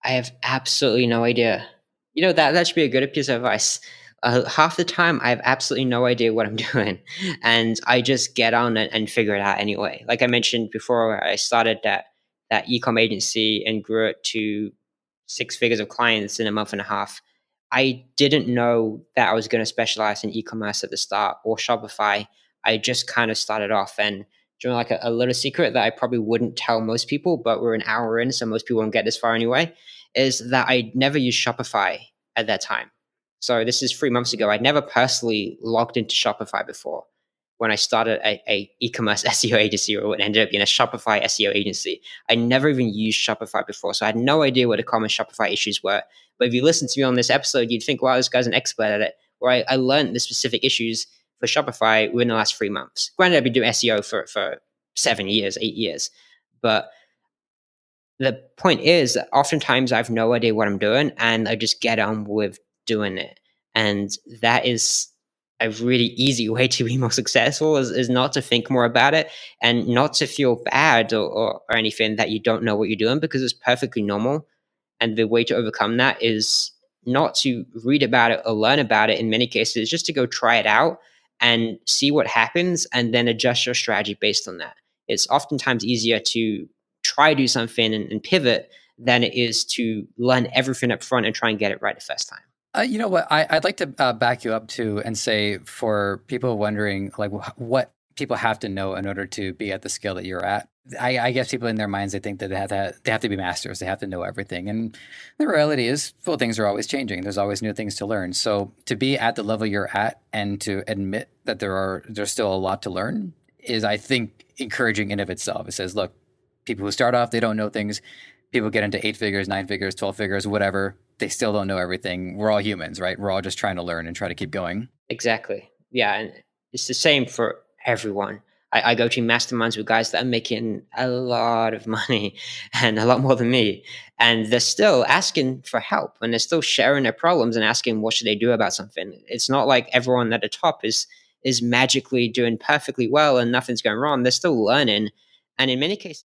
I have absolutely no idea. You know, that should be a good piece of advice. Half the time, I have absolutely no idea what I'm doing, and I just get on and figure it out anyway. Like I mentioned before, I started that ecom agency and grew it to six figures of clients in a month and a half. I didn't know that I was going to specialize in e-commerce at the start or Shopify. I just kind of started off, and doing like a little secret that I probably wouldn't tell most people, but we're an hour in, so most people won't get this far anyway, is that I never used Shopify at that time. So this is 3 months ago. I'd never personally logged into Shopify before when I started a e-commerce SEO agency, or what ended up being a Shopify SEO agency. I never even used Shopify before, so I had no idea what the common Shopify issues were. But if you listen to me on this episode, you'd think, wow, this guy's an expert at it. Where I learned the specific issues for Shopify within the last 3 months. Granted, I've been doing SEO for 7 years, 8 years. But the point is that oftentimes I have no idea what I'm doing and I just get on with doing it. And that is a really easy way to be more successful, is not to think more about it and not to feel bad or anything that you don't know what you're doing, because it's perfectly normal. And the way to overcome that is not to read about it or learn about it in many cases, just to go try it out and see what happens and then adjust your strategy based on that. It's oftentimes easier to try to do something and pivot than it is to learn everything up front and try and get it right the first time. You know what? I'd like to back you up too and say for people wondering like what people have to know in order to be at the scale that you're at. I guess people in their minds they think that they have to be masters. They have to know everything, and the reality is, well, things are always changing. There's always new things to learn. So to be at the level you're at and to admit that there's still a lot to learn is, I think, encouraging in of itself. It says, look, people who start off they don't know things. People get into 8 figures, 9 figures, 12 figures, whatever. They still don't know everything. We're all humans, right? We're all just trying to learn and try to keep going. Exactly. Yeah, and it's the same for everyone. I go to masterminds with guys that are making a lot of money and a lot more than me, and they're still asking for help, and they're still sharing their problems and asking what should they do about something. It's not like everyone at the top is magically doing perfectly well and nothing's going wrong. They're still learning, and in many cases